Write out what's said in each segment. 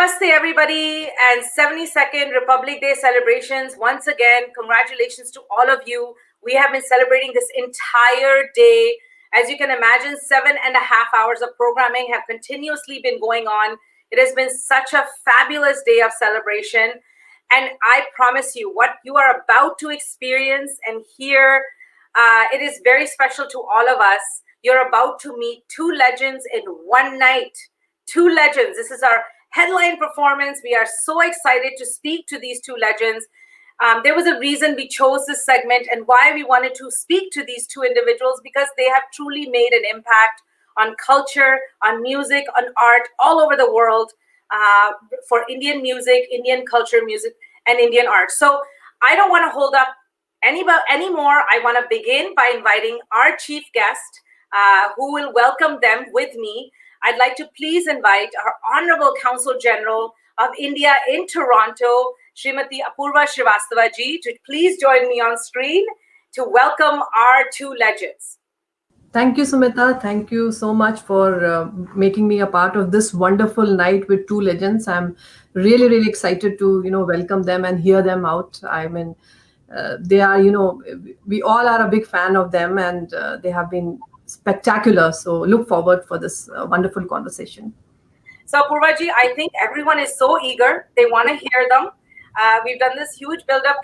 Namaste, everybody, and 72nd Republic Day celebrations. Once again, congratulations to all of you. We have been celebrating this entire day. As you can imagine, 7.5 hours of programming have continuously been going on. It has been such a fabulous day of celebration. And I promise you, what you are about to experience and hear, it is very special to all of us. You're about to meet two legends in one night. Two legends. This is our headline performance. We are so excited to speak to these two legends. There was a reason we chose this segment and why we wanted to speak to these two individuals, because they have truly made an impact on culture, on music, on art all over the world, for Indian music, Indian culture, music, and Indian art. So I don't want to hold up anymore. I want to begin by inviting our chief guest, who will welcome them with me. I'd like to please invite our Honorable Consul General of India in Toronto, Srimati Apurva Srivastava ji, to please join me on screen to welcome our two legends. Thank you, Sumita. Thank you so much for making me a part of this wonderful night with two legends. I'm really, really excited to, welcome them and hear them out. I mean, they are, we all are a big fan of them, and they have been spectacular. So look forward for this wonderful conversation. So Apurva ji, I think everyone is so eager. They want to hear them. We've done this huge build-up.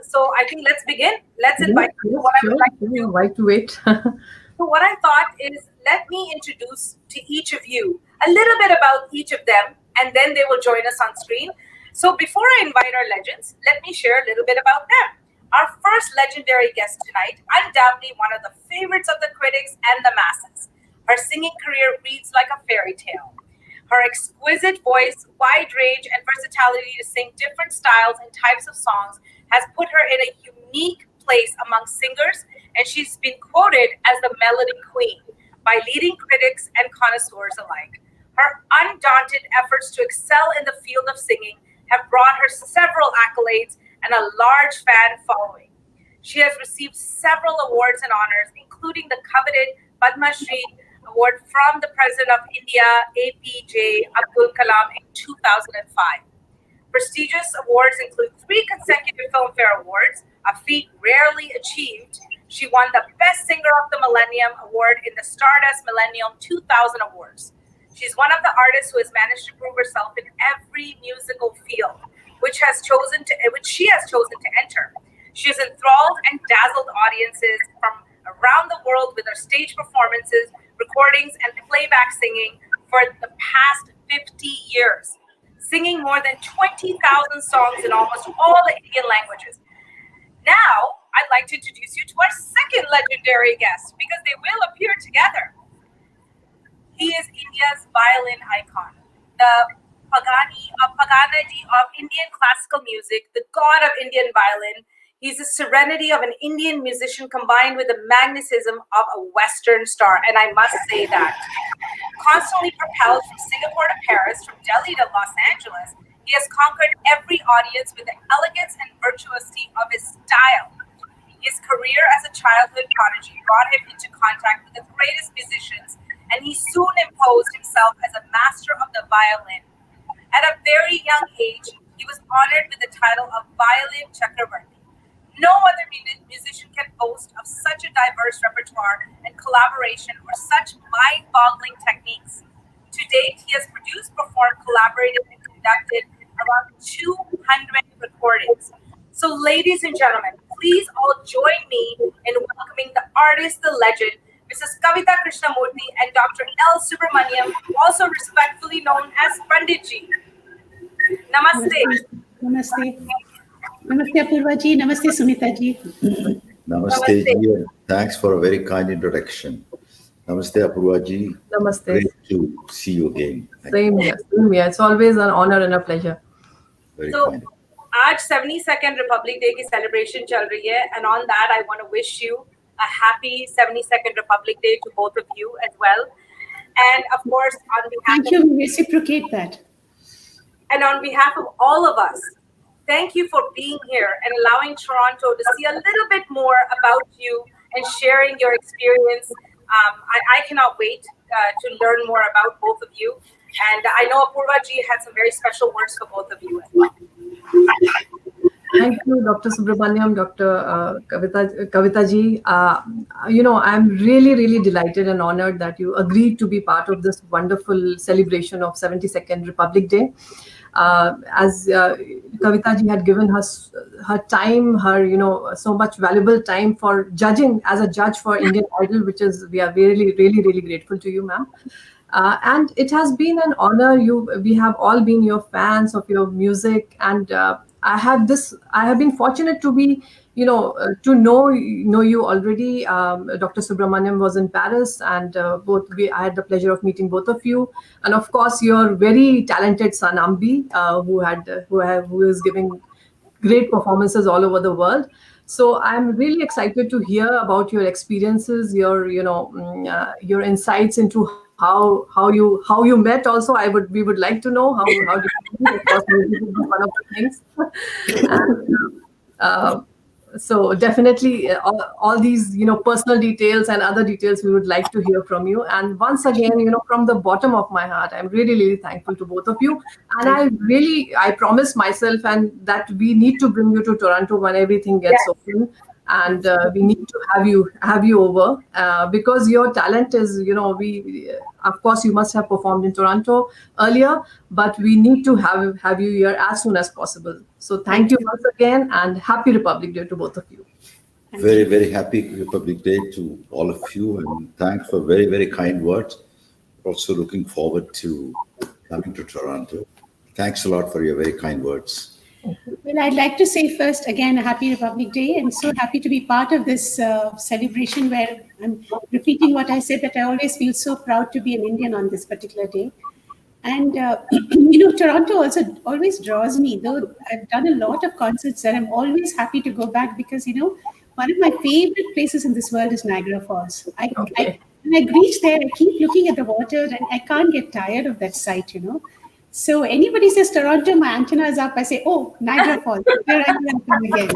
So I think let's begin. Let's invite them. What I would like to do. Why to wait? So what I thought is, let me introduce to each of you a little bit about each of them, and then they will join us on screen. So before I invite our legends, let me share a little bit about them. Our first legendary guest tonight, undoubtedly one of the favorites of the critics and the masses. Her singing career reads like a fairy tale. Her exquisite voice, wide range, and versatility to sing different styles and types of songs has put her in a unique place among singers, and she's been quoted as the melody queen by leading critics and connoisseurs alike. Her undaunted efforts to excel in the field of singing have brought her several accolades and a large fan following. She has received several awards and honors, including the coveted Padma Shri Award from the President of India, APJ Abdul Kalam, in 2005. Prestigious awards include 3 consecutive Filmfare Awards, a feat rarely achieved. She won the Best Singer of the Millennium Award in the Stardust Millennium 2000 Awards. She's one of the artists who has managed to prove herself in every musical field, which she has chosen to enter. She has enthralled and dazzled audiences from around the world with her stage performances, recordings, and playback singing for the past 50 years, singing more than 20,000 songs in almost all the Indian languages. Now, I'd like to introduce you to our second legendary guest, because they will appear together. He is India's violin icon, the Paganini of Indian classical music, the god of Indian violin. He's the serenity of an Indian musician combined with the magnetism of a Western star, and I must say that. Constantly propelled from Singapore to Paris, from Delhi to Los Angeles, he has conquered every audience with the elegance and virtuosity of his style. His career as a childhood prodigy brought him into contact with the greatest musicians, and he soon imposed himself as a master of the violin. At a very young age, he was honored with the title of Violin Chakravarti. No other musician can boast of such a diverse repertoire and collaboration, or such mind-boggling techniques. To date, he has produced, performed, collaborated, and conducted around 200 recordings. So, ladies and gentlemen, please all join me in welcoming the artist, the legend, Mrs. Kavita Krishnamurti, and Dr. L. Subramaniam, also respectfully known as Panditji. Namaste. Namaste. Namaste, Apurva ji. Namaste, Sumita ji. Namaste ji. Thanks for a very kind introduction. Namaste, Apurva ji. Namaste. Great to see you again. Same here. It's always an honor and a pleasure. Very so, kind. आज 72nd Republic Day की celebration चल रही है, and on that I want to wish you a happy 72nd Republic Day to both of you as well. And of course, on behalf we reciprocate that. And on behalf of all of us, thank you for being here and allowing Toronto to see a little bit more about you and sharing your experience. I cannot wait to learn more about both of you. And I know Apurva ji had some very special words for both of you as well. Thank you, Dr. Subramaniam, Dr. Kavita ji. I'm really, really delighted and honored that you agreed to be part of this wonderful celebration of 72nd Republic Day. As Kavita ji had given her time, so much valuable time for judging as a judge for Indian Idol, we are really, really, really grateful to you, ma'am. And it has been an honor. We have all been your fans of your music, and I have been fortunate to be, to know you already. Dr. Subramaniam was in Paris, and I had the pleasure of meeting both of you, and of course your very talented son Ambi, who is giving great performances all over the world. So I'm really excited to hear about your experiences, your insights into how you met. Also, we would like to know how did you meet? Of course, music would be one of the things. And, so definitely all these personal details and other details we would like to hear from you. And once again, from the bottom of my heart, I'm really, really thankful to both of you. And I promise myself and that we need to bring you to Toronto when everything gets open. And we need to have you over because your talent is, of course you must have performed in Toronto earlier, but we need to have you here as soon as possible. So thank you once again, and happy Republic Day to both of you. Very, very happy Republic Day to all of you, and thanks for very, very kind words. Also looking forward to coming to Toronto. Thanks a lot for your very kind words. Well, I'd like to say first, again, a happy Republic Day, and so happy to be part of this celebration where I'm repeating what I said, that I always feel so proud to be an Indian on this particular day. And, Toronto also always draws me, though I've done a lot of concerts there. I'm always happy to go back because, one of my favorite places in this world is Niagara Falls. When I reach there, I keep looking at the water and I can't get tired of that sight, So anybody says Toronto, my antenna is up. I say, oh, Niagara Falls. Here I come again.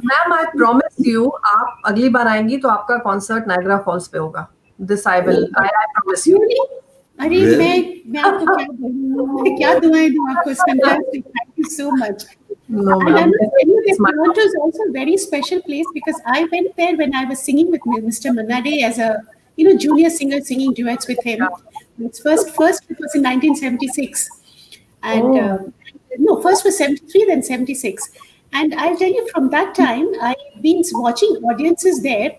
Ma'am, I promise you, आप अगली बार आएंगी तो आपका concert Niagara Falls पे होगा. This I promise you. अरे मैं आपको क्या दुआएं दूं आपको. It's fantastic. Thank you so much. No, and I ma'am. must tell you that Toronto is also a very special place because I went there when I was singing with Mr. Manade as a junior singer, singing duets with him. Its first it was in 1976, and first was 73, then 76. And I'll tell you, from that time, I've been watching audiences there.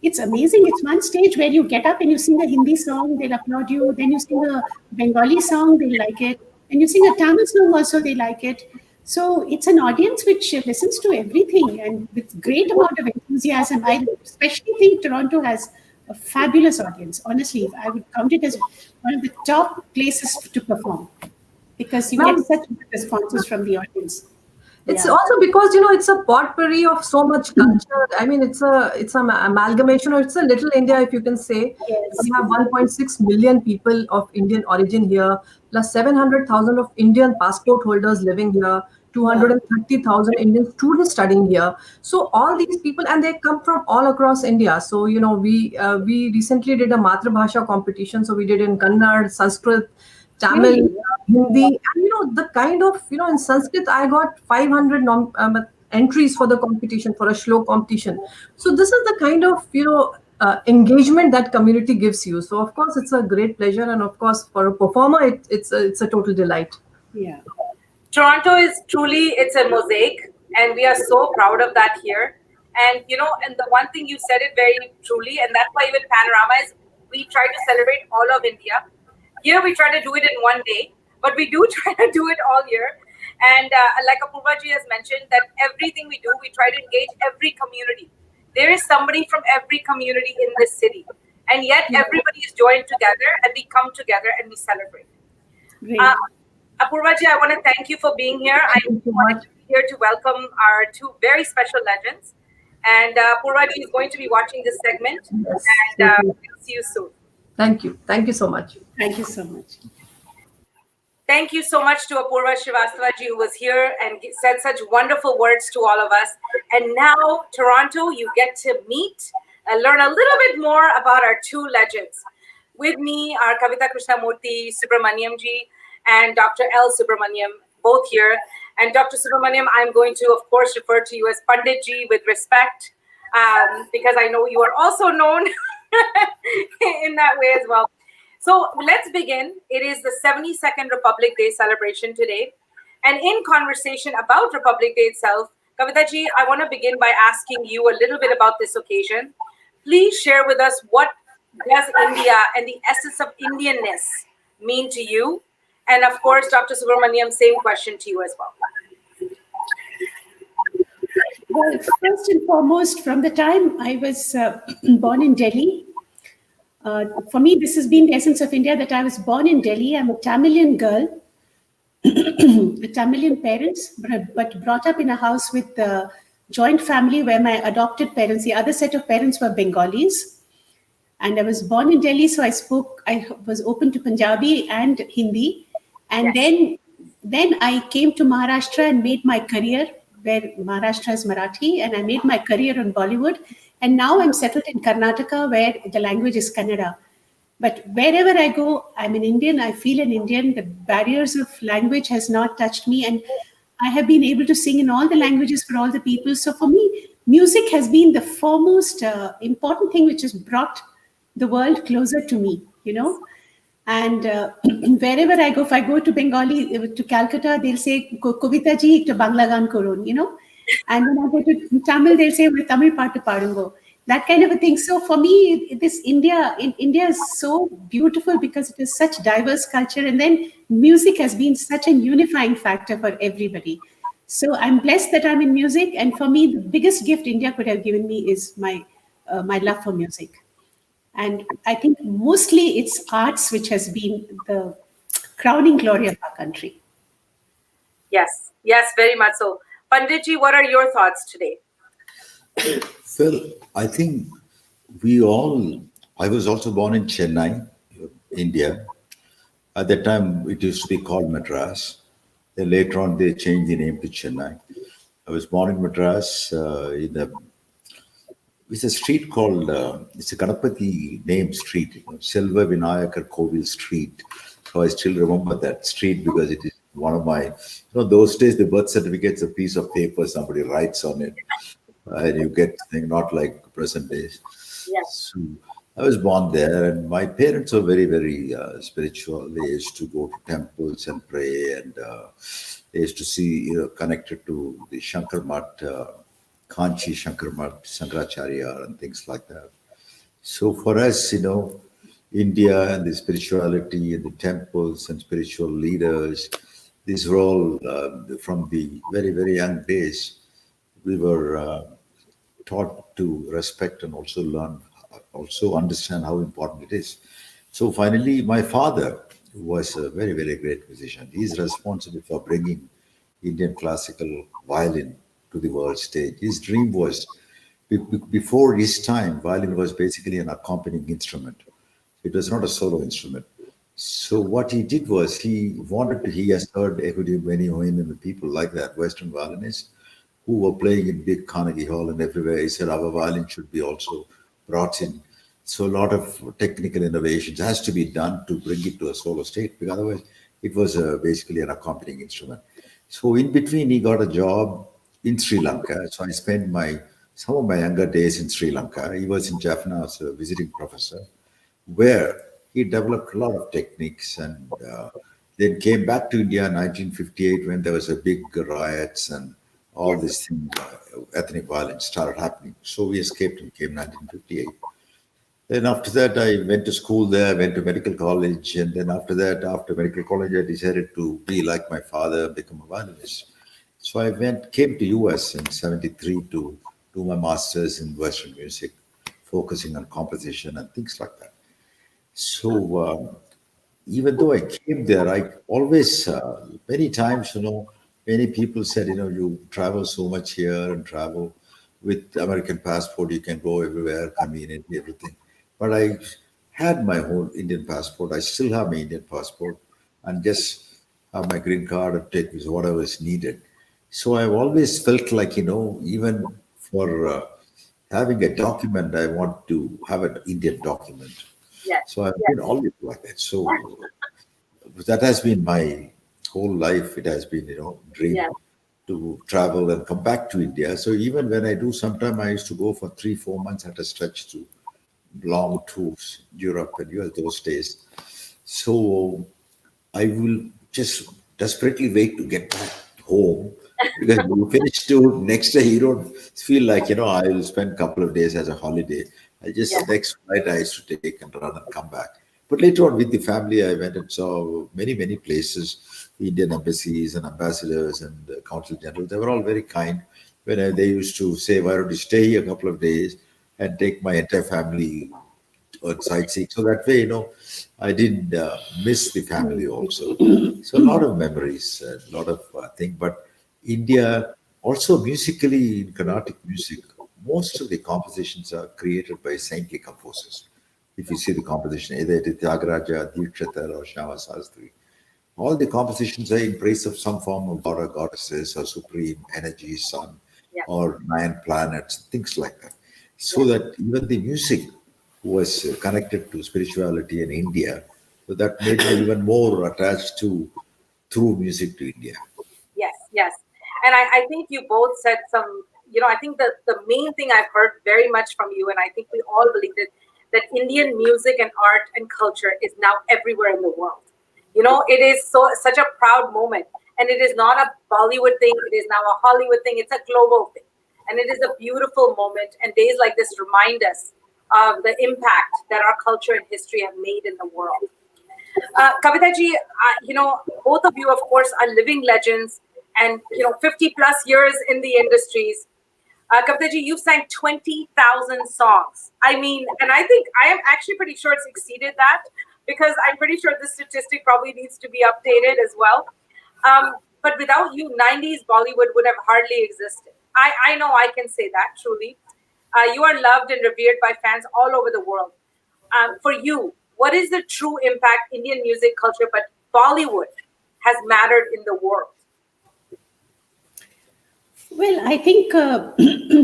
It's amazing. It's one stage where you get up and you sing a Hindi song, they'll applaud you. Then you sing a Bengali song, they'll like it. And you sing a Tamil song also, they like it. So it's an audience which listens to everything and with great amount of enthusiasm. I especially think Toronto has a fabulous audience. Honestly, I would count it as one of the top places to perform because you get such good responses from the audience. It's also because it's a potpourri of so much culture. I mean, it's an amalgamation, or it's a little India, if you can say. Yes. We have 1.6 million people of Indian origin here, plus 700,000 of Indian passport holders living here, 230,000 Indian students studying here. So all these people, and they come from all across India. So we recently did a Matrabhasha competition. So we did in Kannada, Sanskrit, Tamil, Hindi, and the kind of in Sanskrit I got 500 entries for the competition, for a shlok competition. So this is the kind of engagement that community gives you. So of course it's a great pleasure, and of course for a performer it's a total delight. Yeah. Toronto is truly, it's a mosaic, and we are so proud of that here. And and the one thing you said it very truly, and that's why even Panorama is, we try to celebrate all of India. Here we try to do it in one day, but we do try to do it all year. And like Apurva ji has mentioned, that everything we do, we try to engage every community. There is somebody from every community in this city, and yet everybody is joined together, and we come together and we celebrate. Apurva ji, I want to thank you for being here. I'm here to welcome our two very special legends, and Apurva ji is going to be watching this segment, and we'll see you soon. Thank you. Thank you so much. Thank you so much. Thank you so much to Apurva Srivastava-ji, who was here and said such wonderful words to all of us. And now, Toronto, you get to meet and learn a little bit more about our two legends. With me are Kavita Krishnamurti Subramaniam ji and Dr. L. Subramaniam, both here. And Dr. Subramaniam, I'm going to, of course, refer to you as Pandit ji with respect, because I know you are also known in that way as well. So let's begin. It is the 72nd Republic Day celebration today. And in conversation about Republic Day itself, Kavita ji, I want to begin by asking you a little bit about this occasion. Please share with us, what does India and the essence of Indianness mean to you? And of course, Dr. Subramaniam, same question to you as well. Well, first and foremost, from the time I was born in Delhi, for me, this has been the essence of India, that I was born in Delhi. I'm a Tamilian girl, Tamilian parents, but brought up in a house with a joint family where my adopted parents, the other set of parents, were Bengalis. And I was born in Delhi, so I was open to Punjabi and Hindi. And then I came to Maharashtra and made my career, where Maharashtra is Marathi, and I made my career on Bollywood. And now I'm settled in Karnataka, where the language is Kannada. But wherever I go, I'm an Indian. I feel an Indian. The barriers of language has not touched me. And I have been able to sing in all the languages for all the people. So for me, music has been the foremost important thing which has brought the world closer to me, And wherever I go, if I go to Bengali, to Calcutta, they'll say, Kavita ji, to Bangla gan korun, And when I go to Tamil, they'll say, Tamil paatu padungo. That kind of a thing. So for me, India is so beautiful because it is such diverse culture. And then music has been such a unifying factor for everybody. So I'm blessed that I'm in music. And for me, the biggest gift India could have given me is my love for music. And I think mostly it's arts which has been the crowning glory of our country. Yes, very much so. Panditji, what are your thoughts today? Well, I think I was also born in Chennai, India. At that time, it used to be called Madras. Then later on, they changed the name to Chennai. I was born in Madras it's a street called, it's a Ganapati name street, Selva Vinayakar Kovil Street. So I still remember that street because it is one of my, those days the birth certificate's a piece of paper, somebody writes on it, and you get things not like present days. Yes. So I was born there, and my parents were very, very spiritual. They used to go to temples and pray, and they used to see, connected to the Shankar Mat, Kanchi Shankar Mat, Shankaracharya, and things like that. So for us, India and the spirituality and the temples and spiritual leaders, these were all from the very, very young days. We were taught to respect and also learn, also understand how important it is. So finally, my father was a very, very great musician. He's responsible for bringing Indian classical violin to the world stage. His dream was, before his time, violin was basically an accompanying instrument. It was not a solo instrument. So what he did was he has heard many people like that, Western violinists, who were playing in big Carnegie Hall and everywhere. He said our violin should be also brought in. So a lot of technical innovations has to be done to bring it to a solo state, because otherwise it was basically an accompanying instrument. So in between, he got a job in Sri Lanka. So I spent some of my younger days in Sri Lanka. He was in Jaffna as a visiting professor, where he developed a lot of techniques, and then came back to India in 1958 when there was a big riots and all these things, ethnic violence started happening. So we escaped and came 1958. Then after that, I went to school there, went to medical college. And then after medical college, I decided to be like my father, become a violinist. So I came to US in 73 to do my master's in Western music, focusing on composition and things like that. So even though I came there, I always, many times, many people said, you travel so much here and travel with American passport, you can go everywhere, conveniently, everything. But I had my whole Indian passport. I still have my Indian passport and just have my green card and take whatever is needed. So I've always felt like, even for having a document, I want to have an Indian document. Yes. So I've been always like that. So that has been my whole life. It has been, dream Yes. to travel and come back to India. So even when I do, sometime I used to go for 3, 4 months at a stretch to long tours, Europe and US those days. So I will just desperately wait to get back home because when you finish tour next day, you don't feel like, I will spend a couple of days as a holiday. I just Yes. next flight I used to take and run and come back. But later on with the family, I went and saw many, many places, Indian embassies and ambassadors and consul generals. They were all very kind. When they used to say, why don't you stay here a couple of days and take my entire family on sightseeing. So that way, I didn't miss the family also. So a lot of memories, a lot of things. But India, also musically in Carnatic music, most of the compositions are created by saintly composers. If you see the composition, either it is Tyagaraja, Dikshitar, or Shyama Sastri, all the compositions are in praise of some form of god or goddesses or supreme energy, sun, Yes. or 9 planets, things like that. So Yes. that even the music was connected to spirituality in India. So that made me even more attached to through music to India. Yes, yes. And I think you both said some, I think the main thing I've heard very much from you, and I think we all believe it, that Indian music and art and culture is now everywhere in the world. It is such a proud moment. And it is not a Bollywood thing, it is now a Hollywood thing, it's a global thing. And it is a beautiful moment. And days like this remind us of the impact that our culture and history have made in the world. Kavita ji, both of you, of course, are living legends and, 50 plus years in the industries. Kavita ji, you've sang 20,000 songs. I mean, and I think I am actually pretty sure it's exceeded that because I'm pretty sure this statistic probably needs to be updated as well. But without you, 90s Bollywood would have hardly existed. I know I can say that truly. You are loved and revered by fans all over the world. For you, what is the true impact Indian music culture, but Bollywood has mattered in the world? Well, I think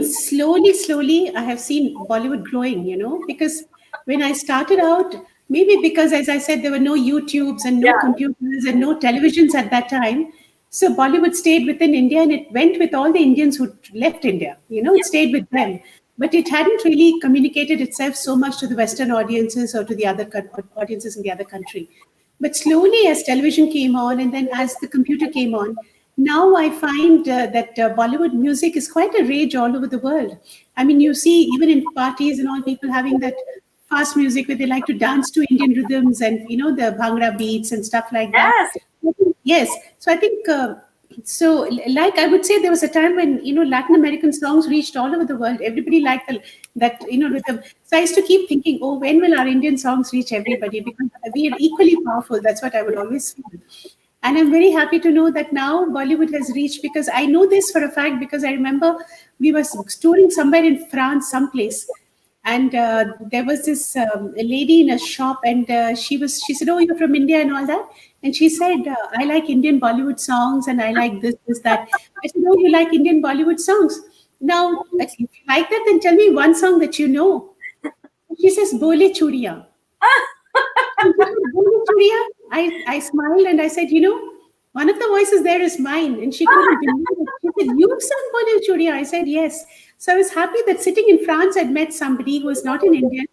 slowly, I have seen Bollywood growing, because when I started out, maybe because, as I said, there were no YouTubes and no Yeah. computers and no televisions at that time. So Bollywood stayed within India and it went with all the Indians who left India, it stayed with them. But it hadn't really communicated itself so much to the Western audiences or to the other audiences in the other country. But slowly, as television came on and then as the computer came on, now I find that Bollywood music is quite a rage all over the world. I mean, you see, even in parties and all, people having that fast music where they like to dance to Indian rhythms and, the Bhangra beats and stuff like that. Yes. Yes. So I think, like I would say, there was a time when, Latin American songs reached all over the world. Everybody liked that, rhythm. So I used to keep thinking, oh, when will our Indian songs reach everybody? Because we are equally powerful. That's what I would always feel. And I'm very happy to know that now Bollywood has reached, because I know this for a fact, because I remember we were touring somewhere in France, someplace. And there was this a lady in a shop, and she said, "Oh, you're from India and all that." And she said, "I like Indian Bollywood songs, and I like this, that." I said, "Oh, you like Indian Bollywood songs? Now, if you like that, then tell me one song that you know." She says, "Bole Churiya." Bole Churiya. I smiled and I said, one of the voices there is mine. And she couldn't believe it. She said, "You've sung Bole Churiya?" I said, "Yes." So I was happy that sitting in France, I'd met somebody who was not an Indian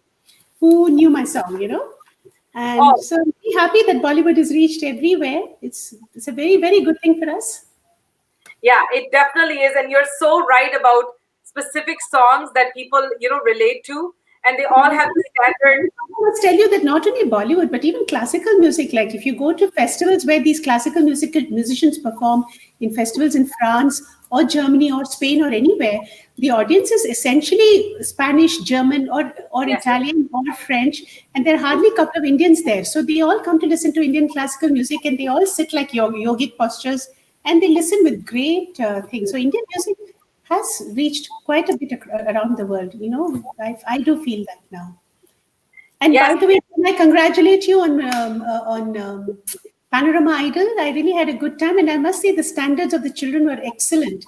who knew my song. And Oh, so I'm very happy that Bollywood has reached everywhere. It's a very, very good thing for us. yeah, it definitely is. And you're so right about specific songs that people, relate to. And they all have the standard. I must tell you that not only Bollywood, but even classical music. Like if you go to festivals where these classical musical musicians perform in festivals in France or Germany or Spain or anywhere, the audience is essentially Spanish, German, or Yes. Italian or French, and there are hardly a couple of Indians there. So they all come to listen to Indian classical music, and they all sit like yogic postures, and they listen with great things. So Indian music has reached quite a bit around the world. I do feel that now. And Yes. by the way, can I congratulate you on Panorama Idol? I really had a good time, and I must say the standards of the children were excellent.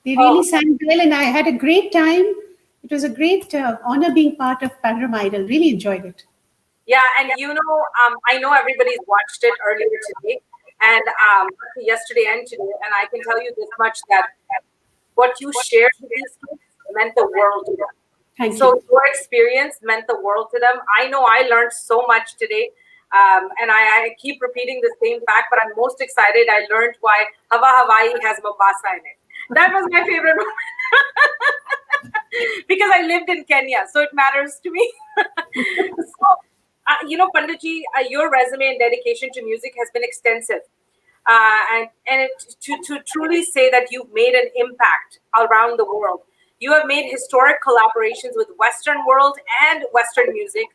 They really Oh, sang well, and I had a great time. It was a great honor being part of Panorama Idol. Really enjoyed it. Yeah, and I know everybody's watched it earlier today and yesterday and today, and I can tell you this much that what you shared with these kids meant the world to them. Thank So you. your experience meant the world to them. I know I learned so much today. And I keep repeating the same fact, but I'm most excited. I learned why Hawa Hawaii has Mombasa in it. That was my favorite moment. Because I lived in Kenya, so it matters to me. So, Panditji, your resume and dedication to music has been extensive. To truly say that you've made an impact around the world. You have made historic collaborations with Western world and Western music.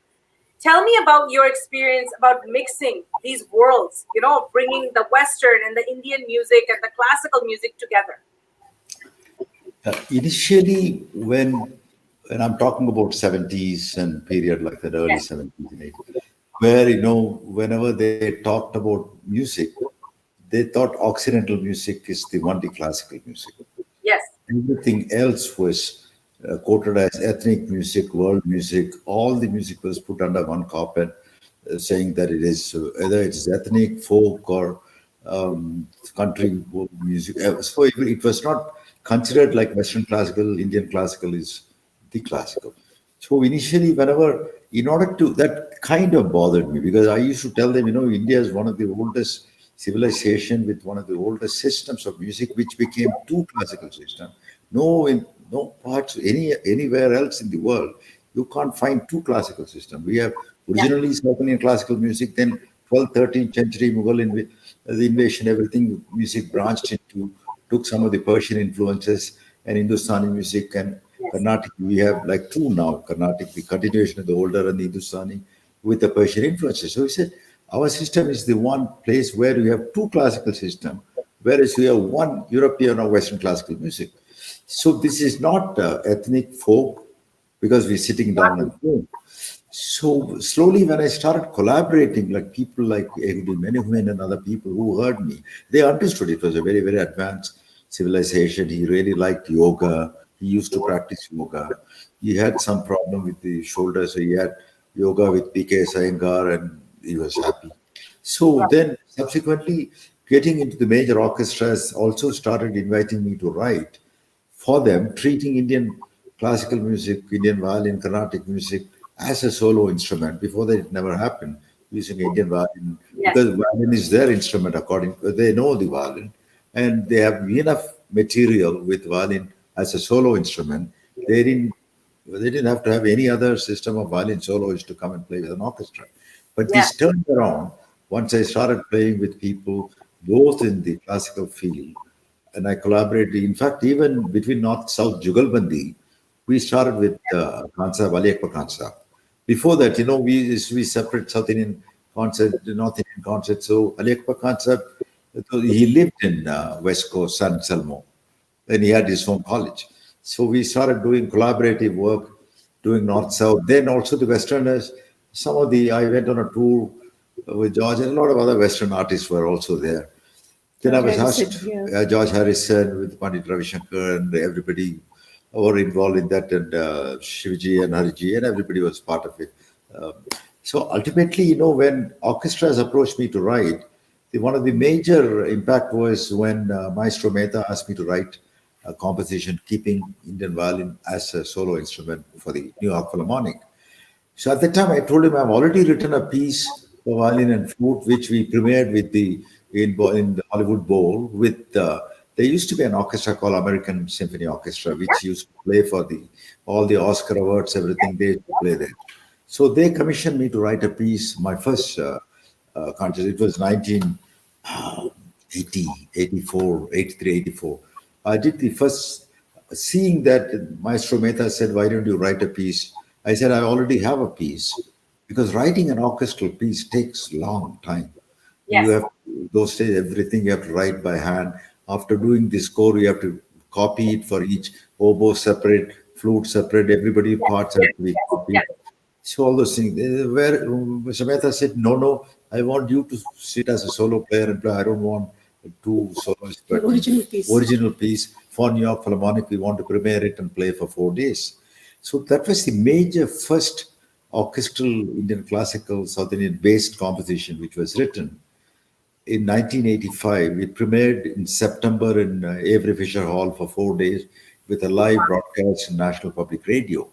Tell me about your experience about mixing these worlds, bringing the Western and the Indian music and the classical music together. Initially, when I'm talking about 70s and period like that, early Yes. 70s and 80s, where whenever they talked about music, they thought Occidental music is the only classical music. Yes. Everything else was quoted as ethnic music, world music. All the music was put under one carpet, saying that it is either it's ethnic, folk, or country music. So it was not considered like Western classical, Indian classical is the classical. So initially, in order to, that kind of bothered me because I used to tell them, India is one of the oldest civilization with one of the oldest systems of music, which became two classical systems. In no parts anywhere else in the world, you can't find two classical systems. We have originally South Indian classical music, then 12th, 13th century Mughal the invasion, everything music branched into, took some of the Persian influences and Hindustani music and Carnatic. We have like two now, Carnatic, the continuation of the older and the Hindustani with the Persian influences. So he said, our system is the one place where we have two classical systems, whereas we have one European or Western classical music. So this is not ethnic folk because we're sitting down and playing. So slowly, when I started collaborating, like people like Egudi Menuhin and other people who heard me, they understood it was a very, very advanced civilization. He really liked yoga. He used to practice yoga. He had some problem with the shoulders, so he had yoga with PK Sayengar, and he was happy. So then, subsequently, getting into the major orchestras also started inviting me to write for them, treating Indian classical music, Indian violin, Carnatic music as a solo instrument. Before that, it never happened using Indian violin Yes. because violin is their instrument. They know the violin, and they have enough material with violin as a solo instrument. They didn't have to have any other system of violin soloists to come and play with an orchestra. But Yeah. this turned around once I started playing with people both in the classical field and I collaborated. In fact, even between North South Jugalbandi, we started with Khan Sahib, Ali Akbar Khan Sahib. Before that, we separate South Indian concert, North Indian concert. So Ali Akbar Khan Sahib, so he lived in West Coast, San Selmo, and he had his own college. So we started doing collaborative work, doing North South. Then also the Westerners. I went on a tour with George, and a lot of other Western artists were also there. Then I was Harrison, asked, yeah. George Harrison with Pandit Ravi Shankar and everybody were involved in that, and Shivji and Hariji, and everybody was part of it. Um, so ultimately, when orchestras approached me to write, one of the major impact was when Maestro Mehta asked me to write a composition keeping Indian violin as a solo instrument for the New York Philharmonic. So at the time, I told him I've already written a piece for violin and flute, which we premiered with in the Hollywood Bowl. There used to be an orchestra called American Symphony Orchestra, which used to play for all the Oscar awards, everything. They used to play there. So they commissioned me to write a piece. My first contest. It was 1980, 84, 83, 84. I did the first, seeing that Maestro Mehta said, why don't you write a piece? I said, I already have a piece because writing an orchestral piece takes long time. You Yes. have those days, everything you have to write by hand. After doing the score, you have to copy it for each oboe separate, flute separate, everybody parts have to be copied. Yes. So all those things. Where Samantha said, no, I want you to sit as a solo player and play. I don't want two solos, but Original piece. original piece for New York Philharmonic. We want to premiere it and play for 4 days. So that was the major first orchestral Indian classical South Indian based composition, which was written in 1985. It premiered in September in Avery Fisher Hall for 4 days with a live broadcast in National Public Radio.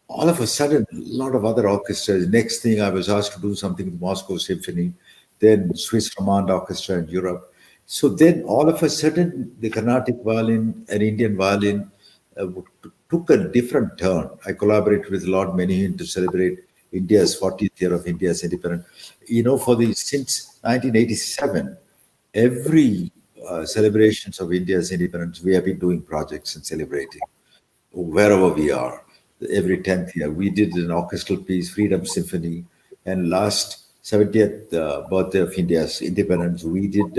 All of a sudden, a lot of other orchestras. Next thing, I was asked to do something with Moscow Symphony, then Swiss Romand Orchestra in Europe. So then, all of a sudden, the Carnatic violin and Indian violin took a different turn. I collaborated with Lord Menihin to celebrate India's 40th year of India's independence. Since 1987, every celebrations of India's independence, we have been doing projects and celebrating wherever we are. Every 10th year, we did an orchestral piece, Freedom Symphony, and last 70th birthday of India's independence, we did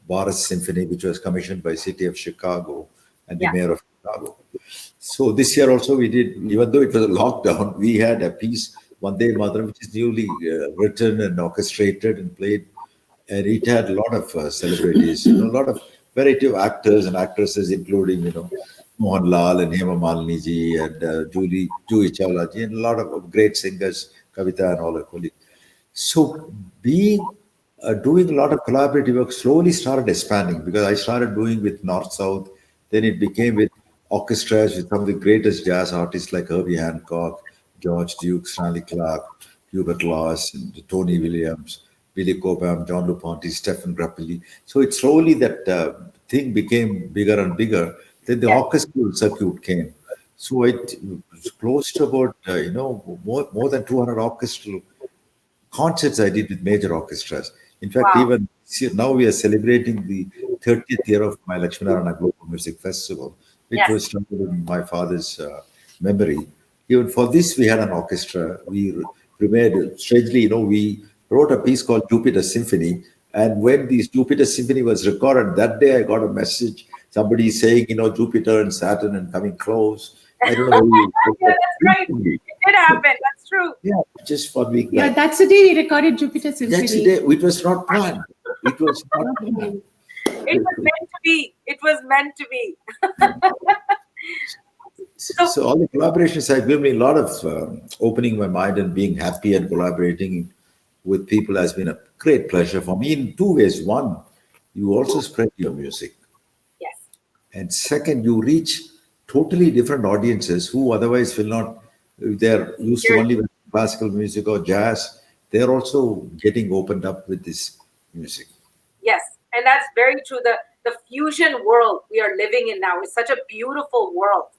Bharat Symphony, which was commissioned by City of Chicago and the Mayor of Chicago. So this year also we did, even though it was a lockdown, we had a piece, Vande Mataram, which is newly written and orchestrated and played, and it had a lot of celebrities, a lot of variety of actors and actresses, including, Mohanlal and Hema Malini ji and Julie Chawla ji, and a lot of great singers, Kavita and all her colleagues. So doing a lot of collaborative work slowly started expanding, because I started doing with North-South, then it became with orchestras with some of the greatest jazz artists like Herbie Hancock, George Duke, Stanley Clark, Hubert Laws, and Tony Williams, Billy Cobham, John Luponti, Stephen Grappelli. So it slowly that thing became bigger and bigger. Then the orchestral circuit came. So it was close to about, more than 200 orchestral concerts I did with major orchestras. In fact, even now we are celebrating the 30th year of my Lakshminarayana Global Music Festival, which was started in my father's memory. Even for this, we had an orchestra. We premiered, strangely, we wrote a piece called Jupiter Symphony. And when the Jupiter Symphony was recorded, that day I got a message, somebody saying, Jupiter and Saturn and coming close. I don't know. Yeah, that's right. It did happen. That's true. Yeah, just for me. Yeah, that's the day we recorded Jupiter Symphony. That's the day. It was not planned. It was not planned. It was meant to be. It was meant to be. So all the collaborations have given me a lot of opening my mind, and being happy and collaborating with people has been a great pleasure for me in two ways. One, you also spread your music. Yes. And second, you reach totally different audiences who otherwise will not, if they're used to only classical music or jazz, they're also getting opened up with this music. Yes, and that's very true. The fusion world we are living in now is such a beautiful world,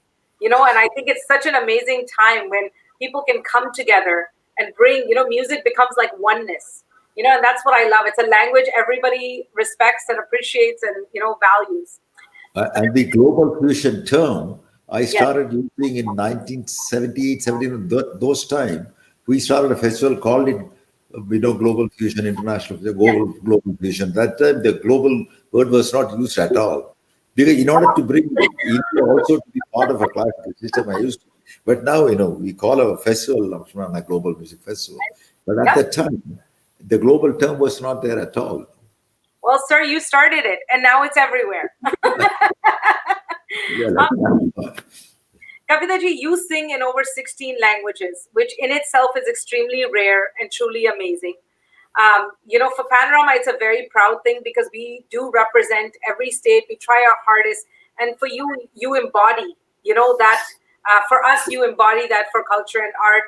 and I think it's such an amazing time when people can come together and bring, music becomes like oneness, and that's what I love. It's a language everybody respects and appreciates and, values. And the global fusion term, I started using in 1978, 79, those time. We started a festival called it, Global Fusion International, global Fusion. That time, the global word was not used at all. Because in order to bring India also to be part of a classical system, I used to. But now, we call our festival Lakshminarayana Global Music Festival. But at that time, the global term was not there at all. Well, sir, you started it, and now it's everywhere. Kavita ji, you sing in over 16 languages, which in itself is extremely rare and truly amazing. For Panorama, it's a very proud thing because we do represent every state. We try our hardest. And for you, you embody, that. For us, you embody that for culture and art.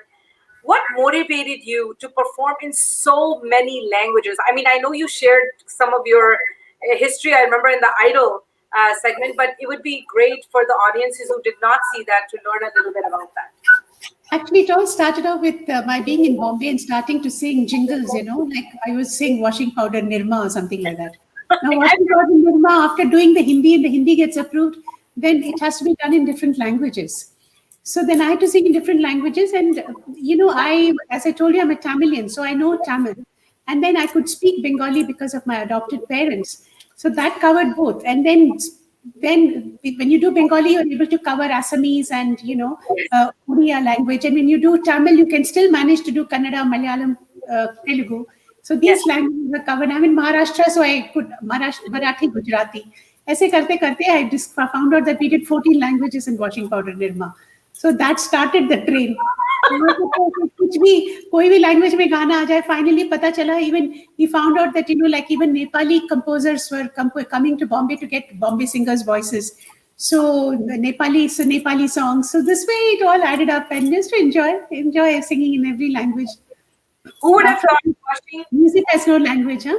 What motivated you to perform in so many languages? I mean, I know you shared some of your history, I remember in the Idol segment, but it would be great for the audiences who did not see that to learn a little bit about that. Actually, it all started off with my being in Bombay and starting to sing jingles, like I was saying washing powder Nirma or something like that. Now, washing powder Nirma, after doing the Hindi and the Hindi gets approved, then it has to be done in different languages. So then I had to sing in different languages. And, as I told you, I'm a Tamilian, so I know Tamil. And then I could speak Bengali because of my adopted parents. So that covered both. And then when you do Bengali, you're able to cover Assamese and, Oriya language. And when you do Tamil, you can still manage to do Kannada, Malayalam, Telugu. So these languages are covered. I'm in Maharashtra, so I could Marathi, Gujarati. Aise karte karte, I just found out that we did 14 languages in washing powder Nirma. So that started the train. कुछ भी कोई भी language में गाना आ जाए finally पता चला even we found out that like even Nepali composers were coming to Bombay to get Bombay singers voices, so Nepali songs, so this way it all added up and just to enjoy singing in every language. Who would have thought washing music has no language, huh?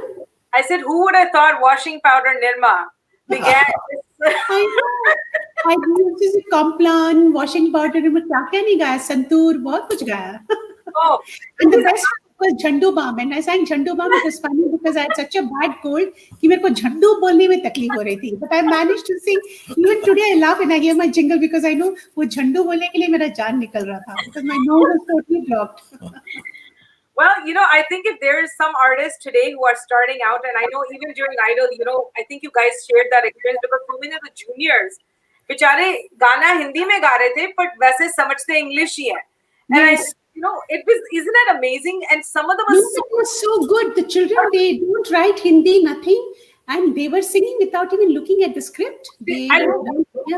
I said, who would have thought washing powder Nirma began this? I know. I used to Complan, washing powder में क्या क्या नहीं गाया, संतूर बहुत कुछ गाया. Oh, and the best was Jhandu Balm, and I sang Jhandu Balm. It was funny because I had such a bad cold कि मेरे को झंडू बोलने में तकलीफ हो रही थी. But I managed to sing. Even today I laugh when I hear my jingle because I know वो झंडू बोलने के लिए मेरा जान निकल रहा था because my nose was totally blocked. Well, I think if there is some artists today who are starting out, and I know even during Idol, I think you guys shared that experience because so many of the juniors, बेचारे गाना हिंदी में गा रहे थे, but वैसे समझते English ही है. And isn't that amazing? And some of them was so good. The children, they don't write Hindi, nothing, and they were singing without even looking at the script.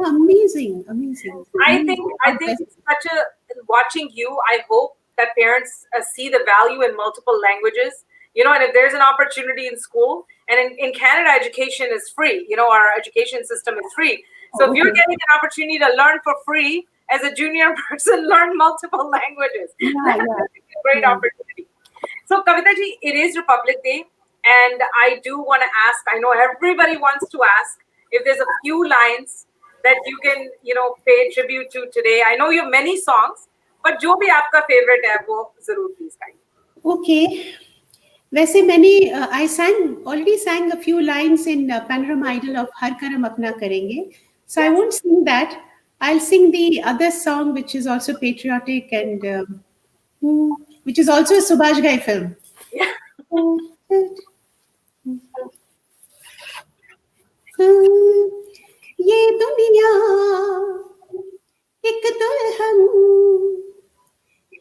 Amazing. I think it's such a watching you. I hope that parents see the value in multiple languages. And if there's an opportunity in school, and in Canada, education is free. Our education system is free. So if you're getting an opportunity to learn for free as a junior person, learn multiple languages. That's a great opportunity. So Kavita ji, it is Republic Day, and I do want to ask, I know everybody wants to ask, if there's a few lines that you can, pay tribute to today. I know you have many songs, but जो भी आपका favorite है वो जरूर please गाइए. Okay. वैसे मैंने I already sang a few lines in Panorama Idol of हर कर्म अपना करेंगे. So I won't sing that. I'll sing the other song, which is also patriotic and which is also a Subhash Ghai film. Yeah. ये दुनिया एक दुल्हन,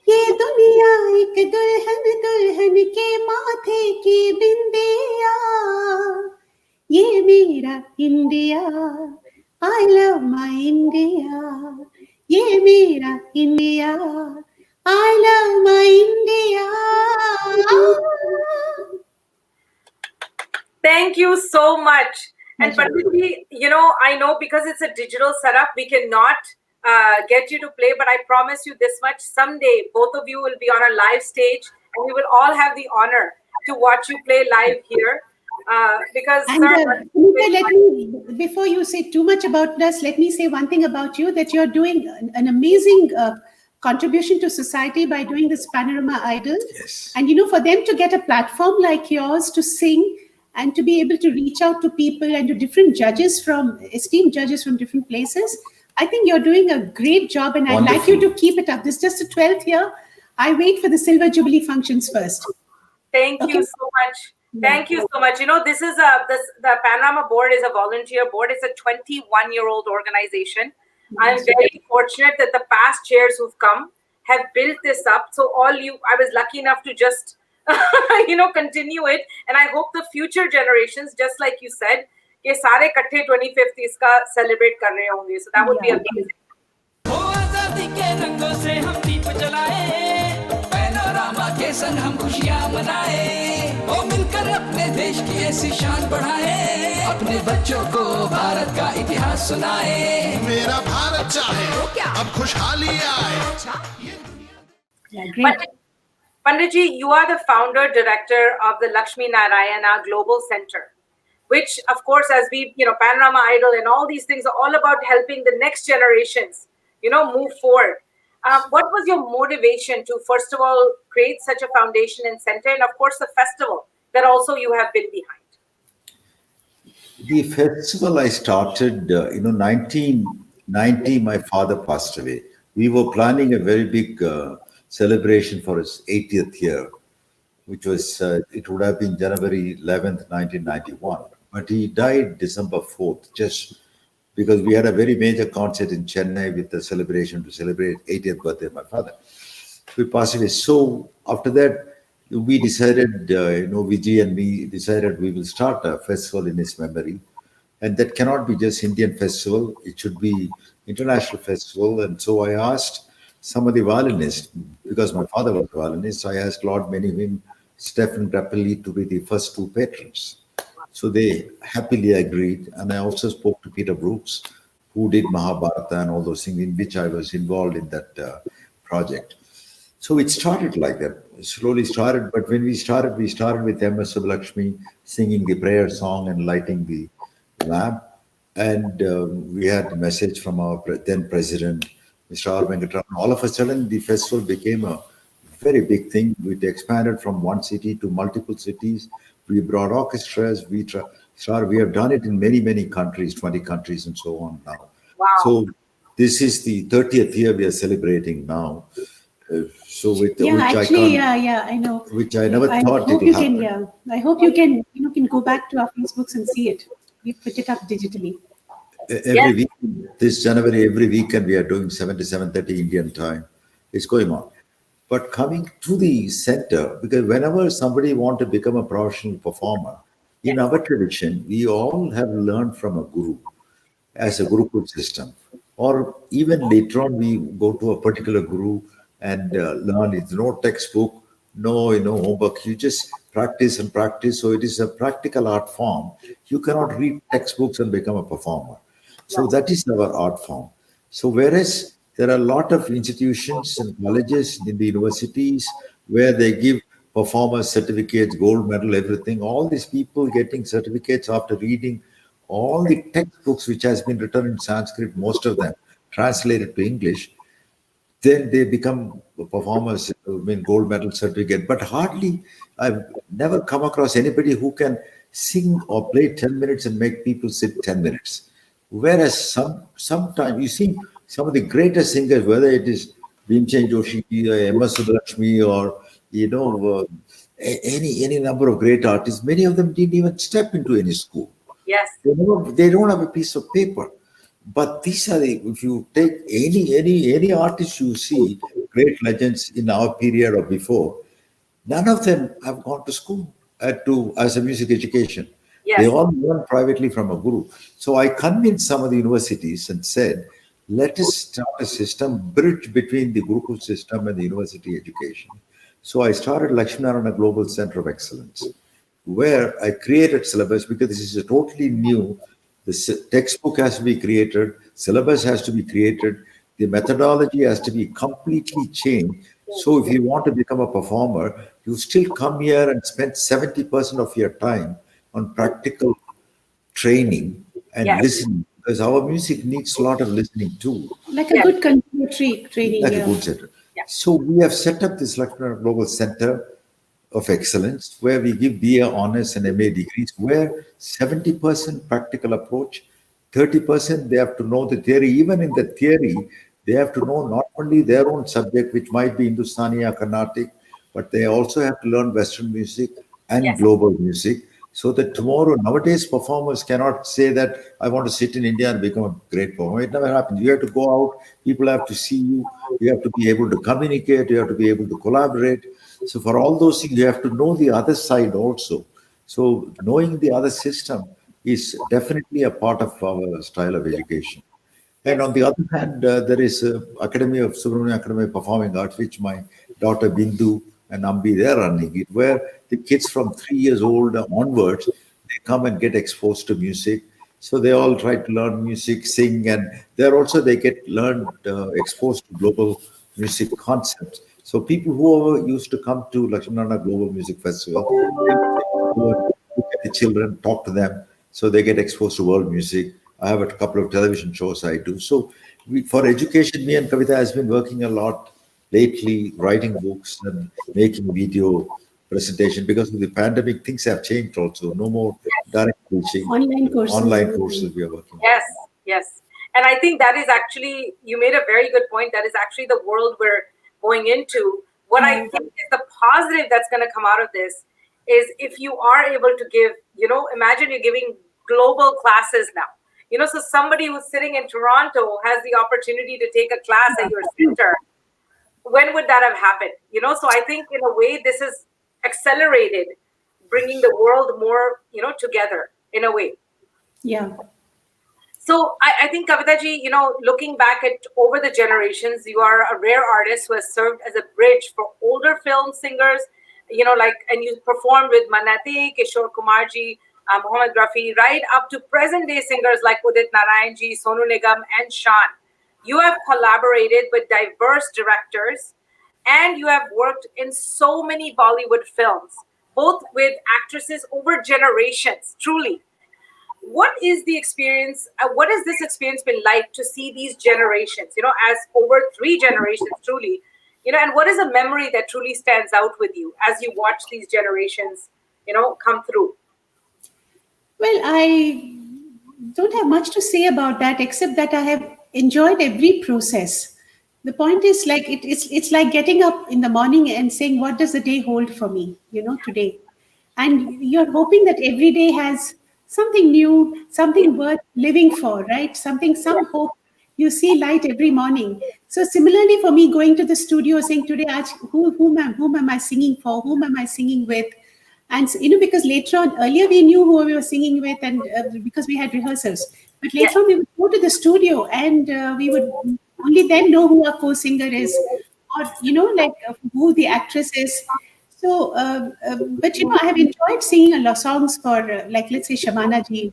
ये दुनिया एक दुल्हन, दुल्हन के माथे की बिंदिया, ये मेरा India, I love my India, ये मेरा India, I love my India. Thank you so much. And Panditji, I know because it's a digital setup, we cannot get you to play, but I promise you this much, someday both of you will be on a live stage and we will all have the honor to watch you play live here. Because before you say too much about us, let me say one thing about you, that you're doing an amazing contribution to society by doing this Panorama Idol. Yes. And for them to get a platform like yours to sing and to be able to reach out to people and to different judges esteemed judges from different places, I think you're doing a great job, and I'd like you to keep it up. This is just the 12th year. I wait for the Silver Jubilee functions first. Thank you so much. Thank you so much. This is the Panorama board is a volunteer board. It's a 21-year-old organization. I'm very fortunate that the past chairs who've come have built this up. So I was lucky enough to just, continue it. And I hope the future generations, just like you said, ये सारे इकट्ठे 25th इसका celebrate कर रहे होंगे. So that would be amazing. आजादी के रंगों से हम दीप जलाए, पैनोरामा के संग हम खुशियां मनाए, ओ मिलकर अपने देश की ऐसी शान बढ़ाए, अपने बच्चों को भारत का इतिहास सुनाए. मेरा भारत चाहे अब खुशहाली आए. Panditji, you are the founder director of the Lakshmi Narayana Global Center, which, of course, as we, Panorama Idol and all these things are all about helping the next generations, move forward. What was your motivation to, first of all, create such a foundation and center, and of course, the festival that also you have been behind? The festival I started, 1990, my father passed away. We were planning a very big celebration for his 80th year, which was, it would have been January 11th, 1991. But he died December 4th, just because we had a very major concert in Chennai with the celebration to celebrate 80th birthday of my father. We passed away. So after that, we decided, Vijay and me decided we will start a festival in his memory. And that cannot be just Indian festival. It should be international festival. And so I asked some of the violinists, because my father was a violinist, I asked Lord Menivim, Stephen Grappelli to be the first two patrons. So they happily agreed. And I also spoke to Peter Brooks, who did Mahabharata and all those things, in which I was involved in that project. So it started like that, slowly started. But when we started with M.S. Subbulakshmi singing the prayer song and lighting the lamp. And we had a message from our then president, Mr. R. Venkat. All of a sudden, the festival became a very big thing. We expanded from one city to multiple cities. We brought orchestras. We have done it in many, many countries, 20 countries and so on now. Wow. So this is the 30th year we are celebrating now. So with I know. Which I never thought hope it you would can. happen. I hope you can go back to our Facebooks and see it. We put it up digitally. Every week, this January, every weekend we are doing 7 to 7:30 Indian time. It's going on. But coming to the center, because whenever somebody wants to become a professional performer, in our tradition, we all have learned from a guru as a Gurukul system. Or even later on, we go to a particular guru and learn. It's no textbook, no homework. You just practice and practice. So it is a practical art form. You cannot read textbooks and become a performer. So that is our art form. So whereas there are a lot of institutions and colleges in the universities where they give performance certificates, gold medal, everything, all these people getting certificates after reading all the textbooks which has been written in Sanskrit, most of them translated to English, then they become performers, gold medal certificate. But hardly, I've never come across anybody who can sing or play 10 minutes and make people sit 10 minutes. Whereas sometimes you see some of the greatest singers, whether it is Bhimsen Joshi or M.S. Subbulakshmi or any number of great artists, many of them didn't even step into any school. Yes. They don't have a piece of paper. But these are if you take any artist you see, great legends in our period or before, none of them have gone to school as a music education. Yes. They all learn privately from a guru. So I convinced some of the universities and said, let us start a system, bridge between the Gurukul system and the university education. So I started Lakshminarayana Global Center of Excellence, where I created syllabus because this is a totally new. The textbook has to be created, syllabus has to be created, the methodology has to be completely changed. So if you want to become a performer, you still come here and spend 70% of your time on practical training and listening, because our music needs a lot of listening too. Like a good conservatory training. Like a good center. Yeah. So we have set up this Lakshminarayana Global Center of Excellence, where we give BA honors and MA degrees, where 70% practical approach, 30% they have to know the theory. Even in the theory, they have to know not only their own subject, which might be Hindustani or Carnatic, but they also have to learn Western music and global music. So that tomorrow, nowadays, performers cannot say that I want to sit in India and become a great performer. It never happens. You have to go out, people have to see you, you have to be able to communicate, you have to be able to collaborate. So for all those things, you have to know the other side also. So knowing the other system is definitely a part of our style of education. And on the other hand, there is Academy of Subramaniam Academy of Performing Arts, which my daughter Bindu and Ambi, they're running it, where the kids from 3 years old onwards, they come and get exposed to music. So they all try to learn music, sing, and they get exposed to global music concepts. So people who used to come to Lakshminarayana Global Music Festival, look at the children, talk to them, so they get exposed to world music. I have a couple of television shows I do. So for education, me and Kavita has been working a lot lately, writing books and making video presentation. Because of the pandemic, things have changed also. No more direct teaching. Online courses we are working on. Yes. And I think that is actually, you made a very good point. That is actually the world we're going into. What I think is the positive that's going to come out of this is if you are able to give, imagine you're giving global classes now. So somebody who's sitting in Toronto has the opportunity to take a class at your center. When would that have happened? So I think in a way, this is accelerated, bringing the world more, together in a way. Yeah. So I think Kavita ji, looking back at over the generations, you are a rare artist who has served as a bridge for older film singers, and you performed with Manati, Kishore Kumar ji, Mohammed Rafi, right up to present day singers like Udit Narayan ji, Sonu Nigam, and Shan. You have collaborated with diverse directors, and you have worked in so many Bollywood films, both with actresses over generations, truly. What is the experience? What has this experience been like to see these generations, as over three generations, truly, and what is a memory that truly stands out with you as you watch these generations, come through? Well, I don't have much to say about that except that I have enjoyed every process. The point is like it's like getting up in the morning and saying, what does the day hold for me, today? And you're hoping that every day has something new, something worth living for, right? Some hope. You see light every morning. So similarly for me, going to the studio saying today, whom am I singing for? Whom am I singing with? And because later on, earlier we knew who we were singing with, and because we had rehearsals. But later on, we would go to the studio, and we would only then know who our co-singer is, or who the actress is. So, but I have enjoyed singing a lot of songs for, let's say, Shabana ji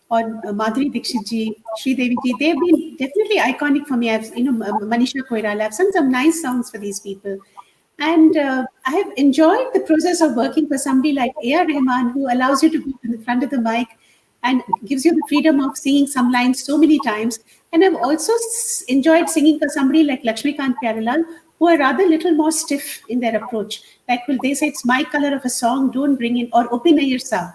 or Madhuri Dixit ji, Sri Devi ji. They've been definitely iconic for me. I've, Manisha Koirala. I've sung some nice songs for these people. And I have enjoyed the process of working for somebody like A.R. Rahman, who allows you to go to the front of the mic and gives you the freedom of singing some lines so many times. And I've also enjoyed singing for somebody like Lakshmikant Pyarelal, who are rather little more stiff in their approach. Like, will they say it's my color of a song, don't bring in, or Open Air Sa.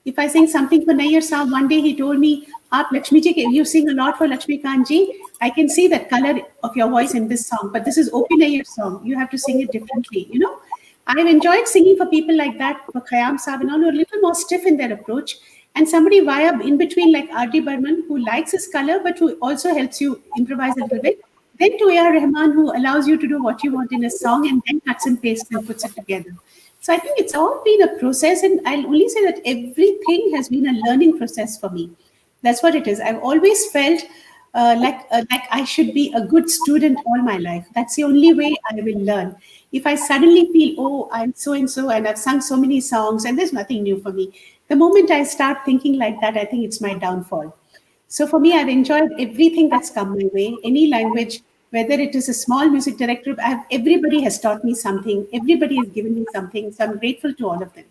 If I sing something for Nayyar Saab, one day he told me, Aap Lakshmi ji, you sing a lot for Lakshmi Kant ji. I can see that color of your voice in this song, but this is Open Nayyar song. You have to sing it differently, I've enjoyed singing for people like that, for Khayyam Saab and all, who are a little more stiff in their approach. And somebody via in between like R.D. Burman, who likes his color, but who also helps you improvise a little bit. Then to A.R. Rahman, who allows you to do what you want in a song and then cuts and pastes and puts it together. So I think it's all been a process, and I'll only say that everything has been a learning process for me. That's what it is. I've always felt like I should be a good student all my life. That's the only way I will learn. If I suddenly feel, oh, I'm so and so, and I've sung so many songs, and there's nothing new for me. The moment I start thinking like that, I think it's my downfall. So for me, I've enjoyed everything that's come my way, any language, whether it is a small music director, everybody has taught me something. Everybody has given me something. So I'm grateful to all of them.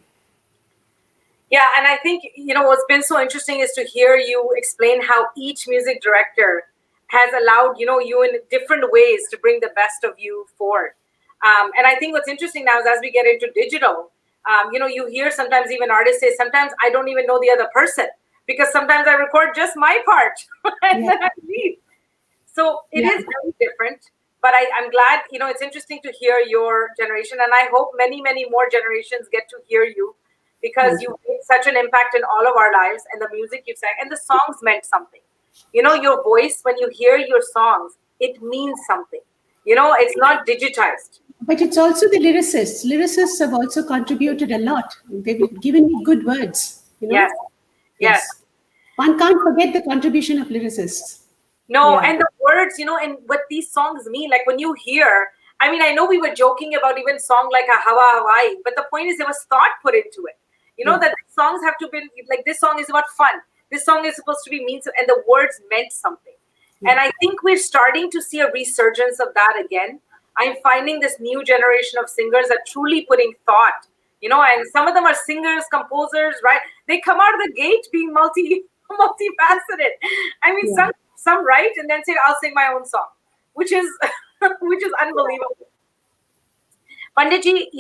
Yeah, and I think, what's been so interesting is to hear you explain how each music director has allowed, you in different ways to bring the best of you forward. And I think what's interesting now is as we get into digital, you hear sometimes even artists say, sometimes I don't even know the other person because sometimes I record just my part and then I leave. So it is very different, but I'm glad, it's interesting to hear your generation, and I hope many, many more generations get to hear you because you made such an impact in all of our lives, and the music you've sang, and the songs meant something. Your voice, when you hear your songs, it means something. It's not digitized. But it's also the lyricists. Lyricists have also contributed a lot. They've given me good words. Yes. One can't forget the contribution of lyricists. No, and the words, and what these songs mean, like when you hear, I know we were joking about even song like a Hawa Hawaii, but the point is there was thought put into it. That songs have to be, like this song is about fun. This song is supposed to be mean, and the words meant something. And I think we're starting to see a resurgence of that again. I'm finding this new generation of singers are truly putting thought, and some of them are singers, composers, right? They come out of the gate being multifaceted. Some write and then say, I'll sing my own song, which is unbelievable. Panditji,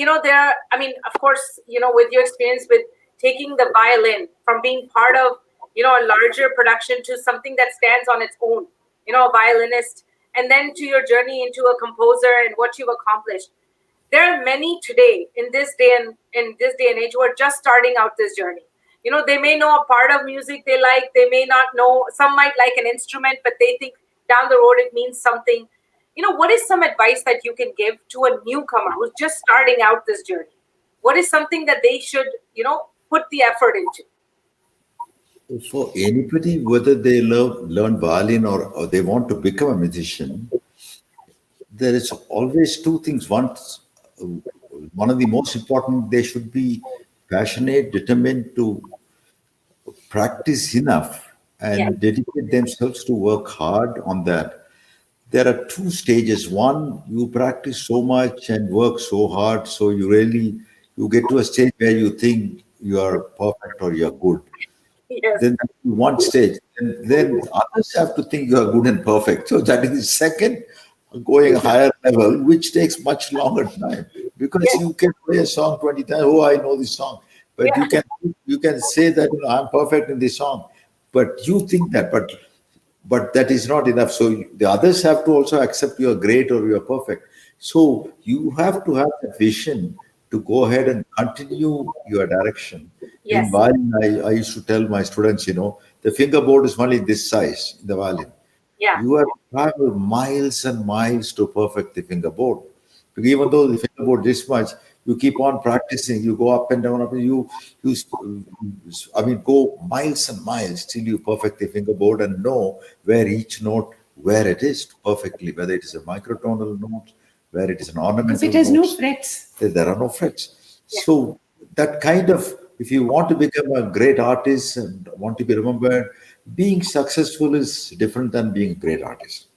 of course, with your experience with taking the violin from being part of, a larger production to something that stands on its own, a violinist, and then to your journey into a composer and what you've accomplished. There are many today in this day and age who are just starting out this journey. They may know a part of music they like, they may not know, some might like an instrument, but they think down the road it means something. What is some advice that you can give to a newcomer who's just starting out this journey? What is something that they should, put the effort into? For anybody, whether they learn violin or they want to become a musician, there is always two things. One of the most important, they should be passionate, determined to practice enough Yeah. and dedicate themselves to work hard on that. There are two stages. One, you practice so much and work so hard, so you get to a stage where you think you are perfect or you're good. Yes. Then that's one stage. And then others have to think you are good and perfect. So that is the second going higher level, which takes much longer time because Yes. you can play a song 20 times. Oh, I know this song. But Yeah. you can say that I'm perfect in this song. But you think that, but that is not enough. So the others have to also accept you are great or you are perfect. So you have to have that vision to go ahead and continue your direction. In Yes. violin, I used to tell my students, the fingerboard is only this size in the violin. Yeah. You have to travel miles and miles to perfect the fingerboard. Because even though the fingerboard this much, you keep on practicing. You go up and down, you, I mean, go miles and miles till you perfect the fingerboard and know where each note, where it is perfectly, whether it is a microtonal note, where it is an Because ornamental it has no note. frets. There are no frets. Yeah. So that kind of, if you want to become a great artist and want to be remembered, being successful is different than being a great artist.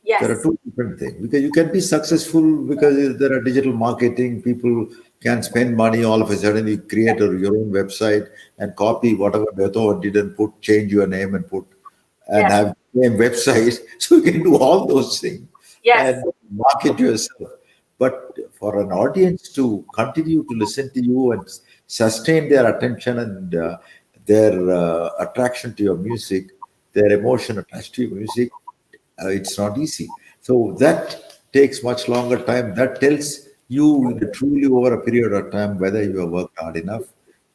There are Yes. two different things because you can be successful because there are digital marketing. People can spend money all of a sudden. You create your own website and copy whatever Beto did and change your name and and Yes. have the same website. So you can do all those things Yes. and market yourself. But for an audience to continue to listen to you and sustain their attention and their attraction to your music, their emotion attached to your music, it's not easy. So that takes much longer time. That tells you truly over a period of time whether you have worked hard enough,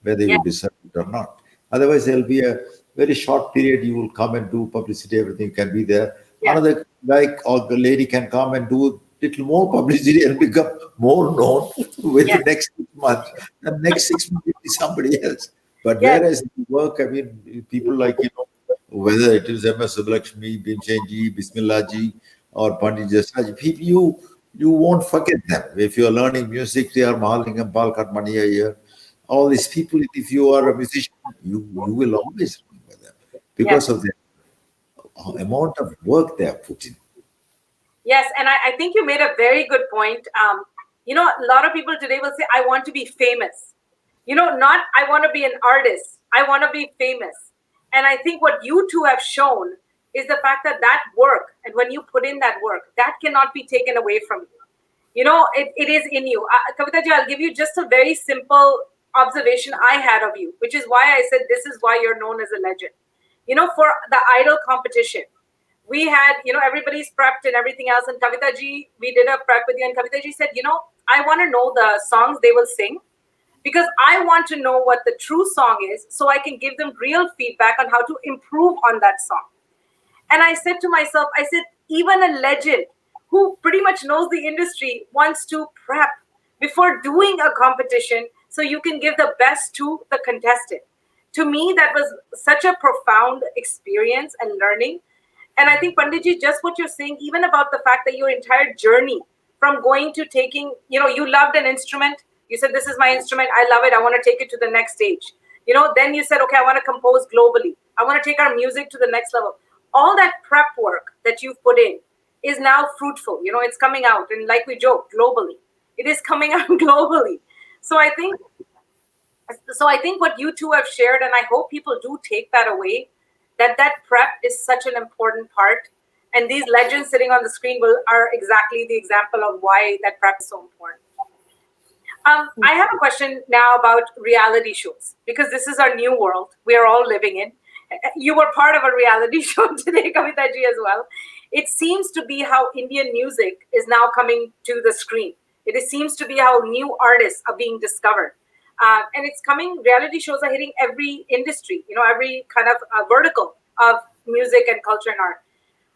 whether Yes. you deserve it or not. Otherwise, there'll be a very short period. You will come and do publicity, everything can be there. Yeah. Another guy or the lady can come and do little more publicity and become more known with the Yes. next 6 months. The next 6 months will be somebody else. But Yes. whereas in work, I mean, people like, whether it is MS Subbulakshmi, Bhimsenji, Bismillahji, or Pandit Jasraj, you won't forget them. If you are learning music, they are Mahalingam, Balkat Maniya here. All these people, if you are a musician, you will always remember them Yes. because of the amount of work they have put in. Yes, and I think you made a very good point. A lot of people today will say, I want to be famous. Not I want to be an artist. I want to be famous. And I think what you two have shown is the fact that work, and when you put in that work, that cannot be taken away from you. It is in you. Kavita ji, I'll give you just a very simple observation I had of you, which is why I said this is why you're known as a legend. For the idol competition, we had, everybody's prepped and everything else. And Kavita ji, we did a prep with you, and Kavita ji said, I want to know the songs they will sing because I want to know what the true song is so I can give them real feedback on how to improve on that song. And I said to myself, I said, even a legend who pretty much knows the industry wants to prep before doing a competition so you can give the best to the contestant. To me, that was such a profound experience and learning. And I think, Panditji, just what you're saying, even about the fact that your entire journey from going to taking, you loved an instrument. You said, this is my instrument. I love it. I want to take it to the next stage. Then you said, okay, I want to compose globally. I want to take our music to the next level. All that prep work that you've put in is now fruitful. It's coming out. And like we joke, globally. It is coming out globally. So I think what you two have shared, and I hope people do take that away, that prep is such an important part. And these legends sitting on the screen are exactly the example of why that prep is so important. I have a question now about reality shows, because this is our new world we are all living in. You were part of a reality show today, Kavita ji, as well. It seems to be how Indian music is now coming to the screen. Seems to be how new artists are being discovered. And it's coming, reality shows are hitting every industry, every kind of vertical of music and culture and art.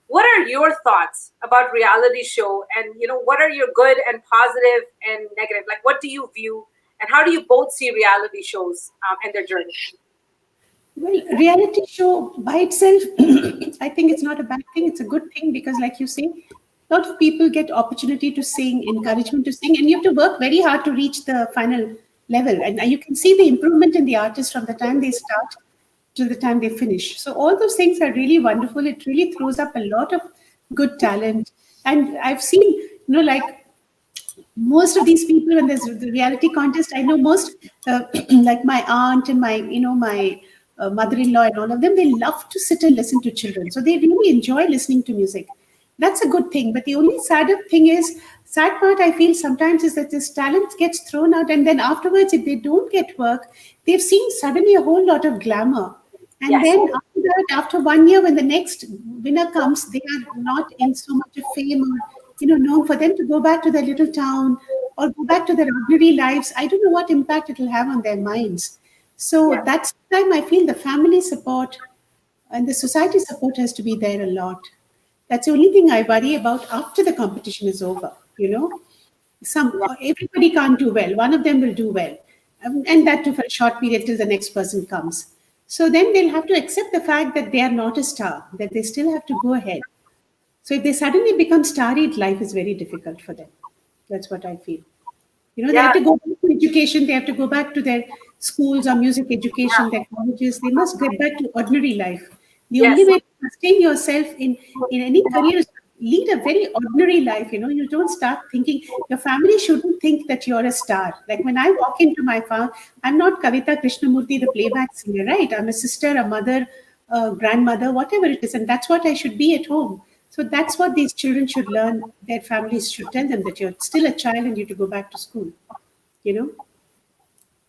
What are your thoughts about reality show, and what are your good and positive and negative? Like, what do you view, and how do you both see reality shows and their journey? Well, reality show by itself, I think it's not a bad thing. It's a good thing because, like you say, a lot of people get opportunity to sing, encouragement to sing, and you have to work very hard to reach the final level. And you can see the improvement in the artist from the time they start to the time they finish. So all those things are really wonderful. It really throws up a lot of good talent. And I've seen, like most of these people when there's the reality contest, I know most like my aunt and my mother-in-law and all of them, they love to sit and listen to children, so they really enjoy listening to music. That's a good thing, but the only sad part I feel sometimes is that this talent gets thrown out, and then afterwards if they don't get work, they've seen suddenly a whole lot of glamour, and Yes. then after that, after 1 year, when the next winner comes, they are not in so much of fame or known, for them to go back to their little town or go back to their ordinary lives. I don't know what impact it will have on their minds. So Yeah. that's the time I feel the family support and the society support has to be there a lot. That's the only thing I worry about after the competition is over. Everybody can't do well. One of them will do well, and that too for a short period till the next person comes. So then they'll have to accept the fact that they are not a star, that they still have to go ahead. So if they suddenly become starried, life is very difficult for them. That's what I feel. They Yeah. have to go back to education. They have to go back to their schools or music education, their colleges. They must get back to ordinary life. The only Yes. way to sustain yourself in any career is to lead a very ordinary life. You don't start thinking, your family shouldn't think that you're a star. Like when I walk into my farm, I'm not Kavita Krishnamurti, the playback singer, right? I'm a sister, a mother, a grandmother, whatever it is. And that's what I should be at home. So that's what these children should learn. Their families should tell them that you're still a child and you have to go back to school. You know?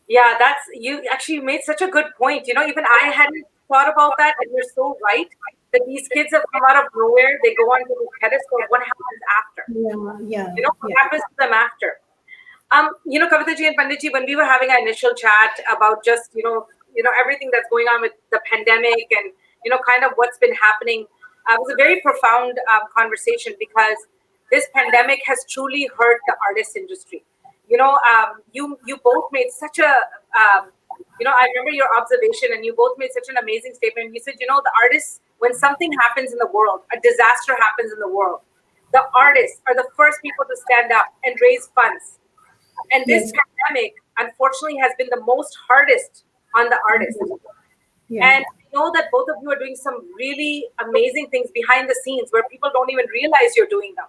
Yeah, that's you actually made such a good point. Even I hadn't thought about that, and you're so right that these kids have come out of nowhere. They go on to the pedestal. What happens after? Yeah, What yeah. happens to them after? Kavita ji and Pandit ji, when we were having our initial chat about just everything that's going on with the pandemic and kind of what's been happening, it was a very profound conversation because this pandemic has truly hurt the artist industry. You both made such a I remember your observation, and you both made such an amazing statement. You said, the artists, when something happens in the world, a disaster happens in the world, the artists are the first people to stand up and raise funds. And this Yes. pandemic, unfortunately, has been the most hardest on the artists. Yeah. And I know that both of you are doing some really amazing things behind the scenes where people don't even realize you're doing them.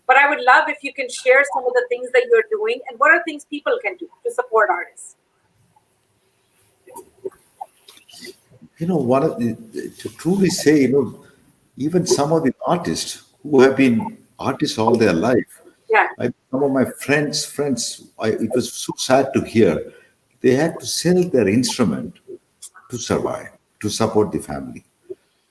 But I would love if you can share some of the things that you're doing and what are things people can do to support artists. To truly say, even some of the artists who have been artists all their life, Yeah. some of my friends, it was so sad to hear they had to sell their instrument to survive, to support the family.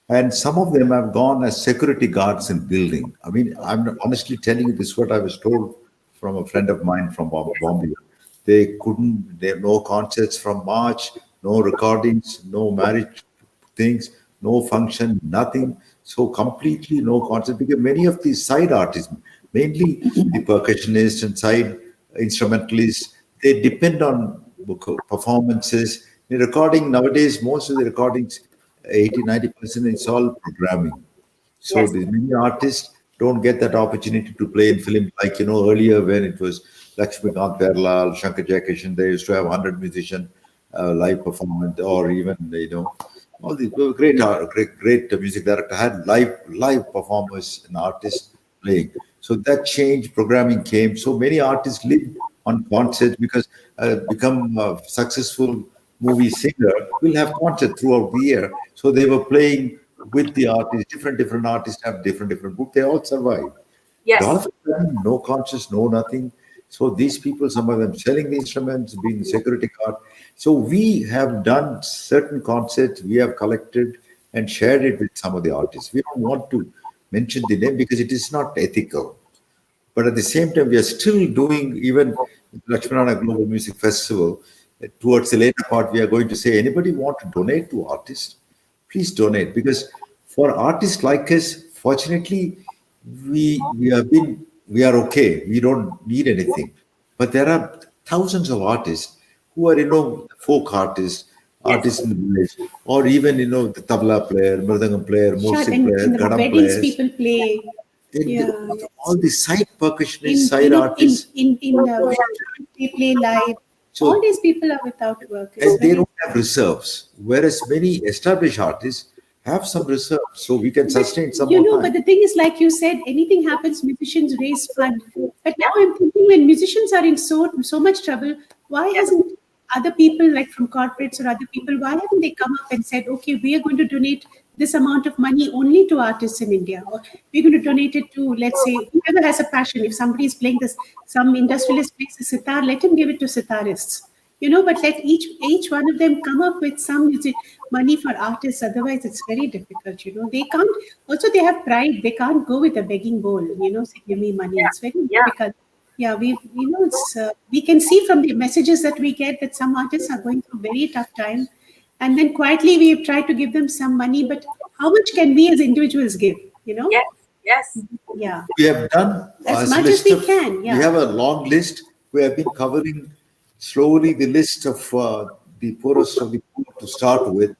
And some of them have gone as security guards in building. I mean, I'm honestly telling you this is what I was told from a friend of mine from Bombay. There are no concerts from March, no recordings, no marriage things, no function, nothing. So completely no concert because many of these side artists, mainly the percussionists and side instrumentalists, they depend on performances. The recording nowadays, most of the recordings, 80-90%, it's all programming. So Yes. the many artists don't get that opportunity to play in film like earlier when it was Lakshmikant Perlal, Shankar Jayakishan, they used to have 100 musician live performance, or even all these great music director had live performers and artists playing. So that changed, programming came. So many artists live on concerts because become a successful movie singer will have concerts throughout the year. So they were playing with the artists. Different artists have different books. They all survive. But all Yes. of a sudden, no conscious, no nothing. So these people, some of them selling the instruments, being the security guard. So we have done certain concerts, we have collected and shared it with some of the artists. We don't want to mention the name because it is not ethical. But at the same time, we are still doing even Lakshmanana Global Music Festival. Towards the later part, we are going to say, anybody want to donate to artists? Please donate, because for artists like us, fortunately, we are okay. We don't need anything. But there are thousands of artists who are folk artists, artists in the village, or even the tabla player, mridangam player, music And player, in the gadam weddings, players. people play. All the side percussionists, In side artists. restaurants, they play live. So, All these people are without work. It's and they very don't have reserves, whereas many established artists have some reserves, so we can sustain some more but time. the thing is, like you said, anything happens, musicians raise fund. But now I'm thinking, when musicians are in so much trouble, why hasn't other people, like from corporates or other people, why haven't they come up and said, okay, we are going to donate this amount of money only to artists in India, or we're going to donate it to, let's say, whoever has a passion. If somebody is playing this, some industrialist plays the sitar, let him give it to sitarists. But let each one of them come up with some money for artists. Otherwise, it's very difficult. They can't. Also, they have pride. They can't go with a begging bowl. Say, give me money. It's very difficult. Yeah, we can see from the messages that we get that some artists are going through very tough time, and then quietly we've tried to give them some money. But how much can we as individuals give? Yes. Yeah. We have done As much as we can. Yeah. We have a long list. We have been covering slowly the list of the poorest of the poor to start with,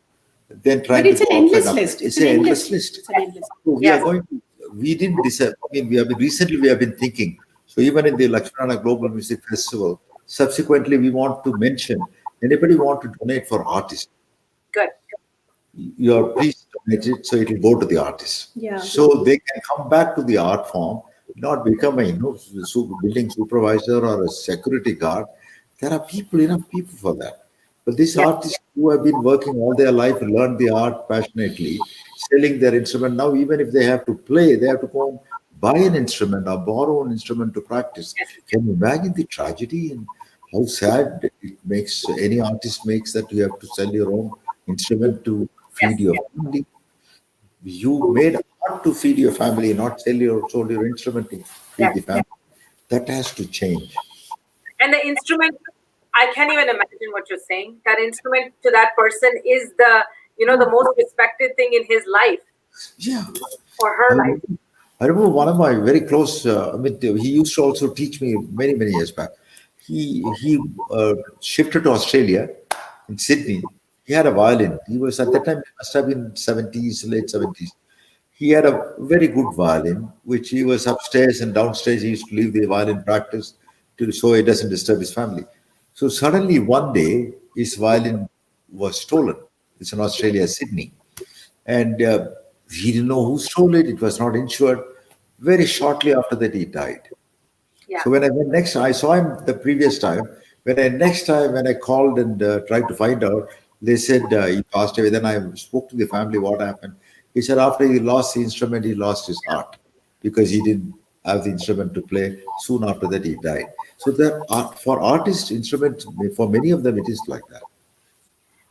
then trying But it's to an endless list. It's an endless list. It's an endless. So we are going to, we didn't decide. I mean, recently we have been thinking. So even in the Lakshmana Global Music Festival, subsequently we want to mention, anybody want to donate for artists, Good. you're please donate it, so it will go to the artists. Yeah. So they can come back to the art form, not become a building supervisor or a security guard. There are enough people for that. But these artists who have been working all their life, learned the art passionately, selling their instrument. Now, even if they have to play, they have to go and buy an instrument or borrow an instrument to practice. Can you imagine the tragedy and how sad it makes, any artist makes, that you have to sell your own instrument to feed your family? You made art to feed your family, not sold your instrument to feed the family. That has to change. And the instrument, I can't even imagine what you're saying. That instrument to that person is the most respected thing in his life. Yeah. Or her life. I remember one of my very close, he used to also teach me many, many years back. He shifted to Australia in Sydney. He had a violin. He was, at that time, it must have been late 70s. He had a very good violin, which he was upstairs and downstairs. He used to leave the violin practice so it doesn't disturb his family. So suddenly one day, his violin was stolen. It's in Australia, Sydney. And he didn't know who stole it. It was not insured. Very shortly after that, he died. Yeah. So when I went next, I saw him the previous time. When I called and tried to find out, they said he passed away. Then I spoke to the family what happened. He said after he lost the instrument, he lost his heart because he didn't have the instrument to play. Soon after that, he died. So that for artists, instruments, for many of them, it is like that.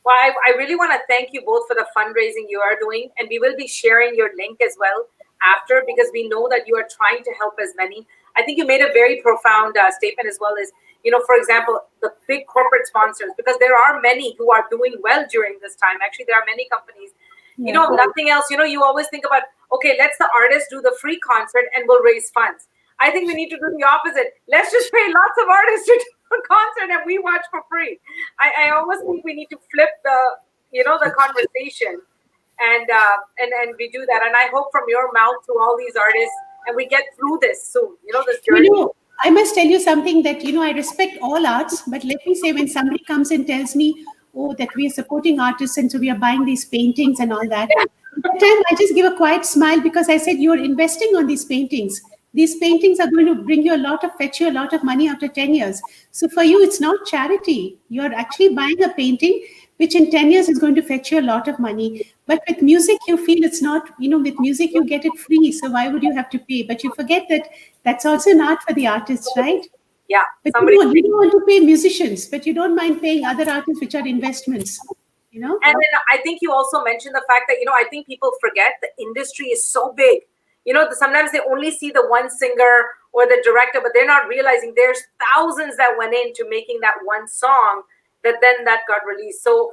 Well, I really want to thank you both for the fundraising you are doing. And we will be sharing your link as well after, because we know that you are trying to help as many. I think you made a very profound statement as well as, for example, the big corporate sponsors, because there are many who are doing well during this time. Actually, there are many companies, nothing else, you always think about, okay, let's the artist do the free concert and we'll raise funds. I think we need to do the opposite. Let's just pay lots of artists to do a concert and we watch for free. I always think we need to flip the conversation and we do that. And I hope from your mouth to all these artists, and we get through this soon, this journey. I must tell you something that, I respect all arts, but let me say, when somebody comes and tells me, oh, that we are supporting artists and so we are buying these paintings and all that, at that time I just give a quiet smile, because I said, you're investing on these paintings. These paintings are going to fetch you a lot of money after 10 years. So for you, it's not charity. You're actually buying a painting, which in 10 years is going to fetch you a lot of money. But with music, you feel it's not, with music, you get it free. So why would you have to pay? But you forget that that's also an art for the artists, right? Yeah. But you don't want to pay musicians, but you don't mind paying other artists, which are investments. And then I think you also mentioned the fact that, I think people forget the industry is so big. Sometimes they only see the one singer or the director, but they're not realizing there's thousands that went into making that one song that got released. So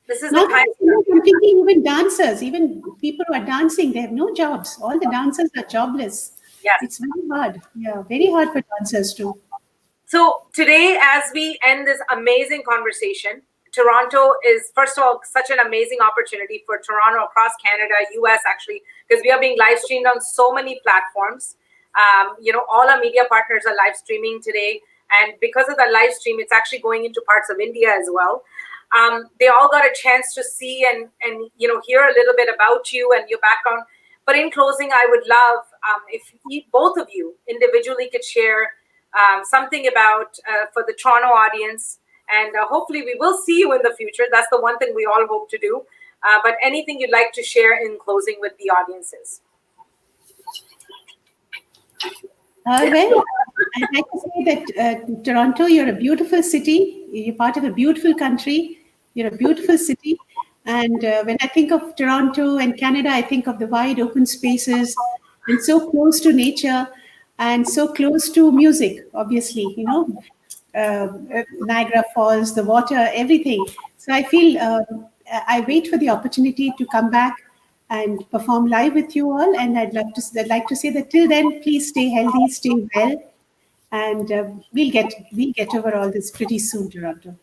this is the kind of... I'm thinking even dancers, even people who are dancing, they have no jobs. All the dancers are jobless. Yes. It's very hard. Yeah, very hard for dancers too. So today, as we end this amazing conversation, Toronto is, first of all, such an amazing opportunity for Toronto, across Canada, US actually, because we are being live streamed on so many platforms. All our media partners are live streaming today. And because of the live stream, it's actually going into parts of India as well. They all got a chance to see and hear a little bit about you and your background. But in closing, I would love if both of you individually could share something about for the Toronto audience. And hopefully we will see you in the future. That's the one thing we all hope to do. But anything you'd like to share in closing with the audiences? Well, I'd like to say that Toronto, you're a beautiful city. You're part of a beautiful country. You're a beautiful city. And when I think of Toronto and Canada, I think of the wide open spaces and so close to nature and so close to music, obviously, Niagara Falls, the water, everything. So I feel I wait for the opportunity to come back and perform live with you all. And I'd like to say that till then, please stay healthy, stay well, and we'll get over all this pretty soon, Toronto.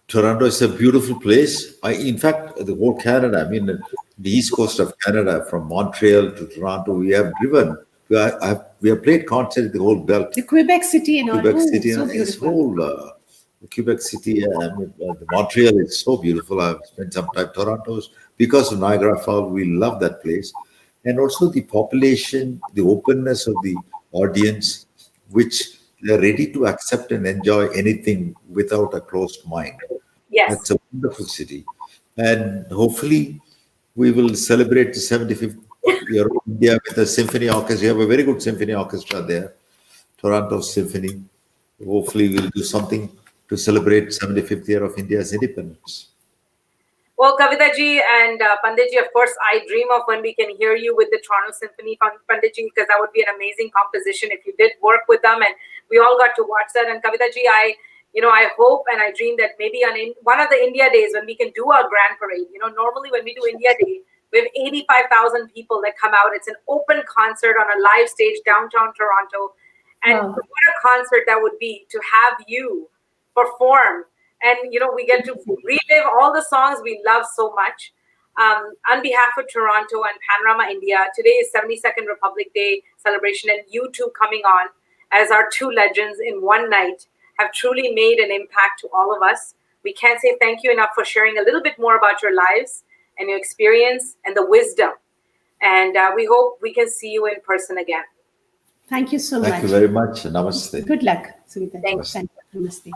Toronto is a beautiful place. In fact, the whole Canada, I mean, the east coast of Canada, from Montreal to Toronto, we have driven. We have played concerts the whole belt. The Quebec City and all. Quebec City, so and this beautiful. whole Quebec City, the Montreal is so beautiful. I've spent some time. Toronto's, because of Niagara Falls, we love that place. And also the population, the openness of the audience, which they're ready to accept and enjoy anything without a closed mind. Yes. That's a wonderful city. And hopefully we will celebrate the 75th year of India with a symphony orchestra. You have a very good symphony orchestra there, Toronto Symphony. Hopefully we'll do something to celebrate 75th year of India's independence. Well, Kavita ji and Pandit ji, of course, I dream of when we can hear you with the Toronto Symphony, Pandit ji, because that would be an amazing composition if you did work with them, and we all got to watch that. And Kavita ji, I hope and I dream that maybe on one of the India days when we can do our grand parade. Normally when we do India Day, we have 85,000 people that come out. It's an open concert on a live stage downtown Toronto, and what a concert that would be to have you perform. And, we get to relive all the songs we love so much. On behalf of Toronto and Panorama India, today is 72nd Republic Day celebration, and you two coming on as our two legends in one night have truly made an impact to all of us. We can't say thank you enough for sharing a little bit more about your lives and your experience and the wisdom. And we hope we can see you in person again. Thank you so much. Thank you very much. Namaste. Good luck, Sumita. Thanks. Namaste.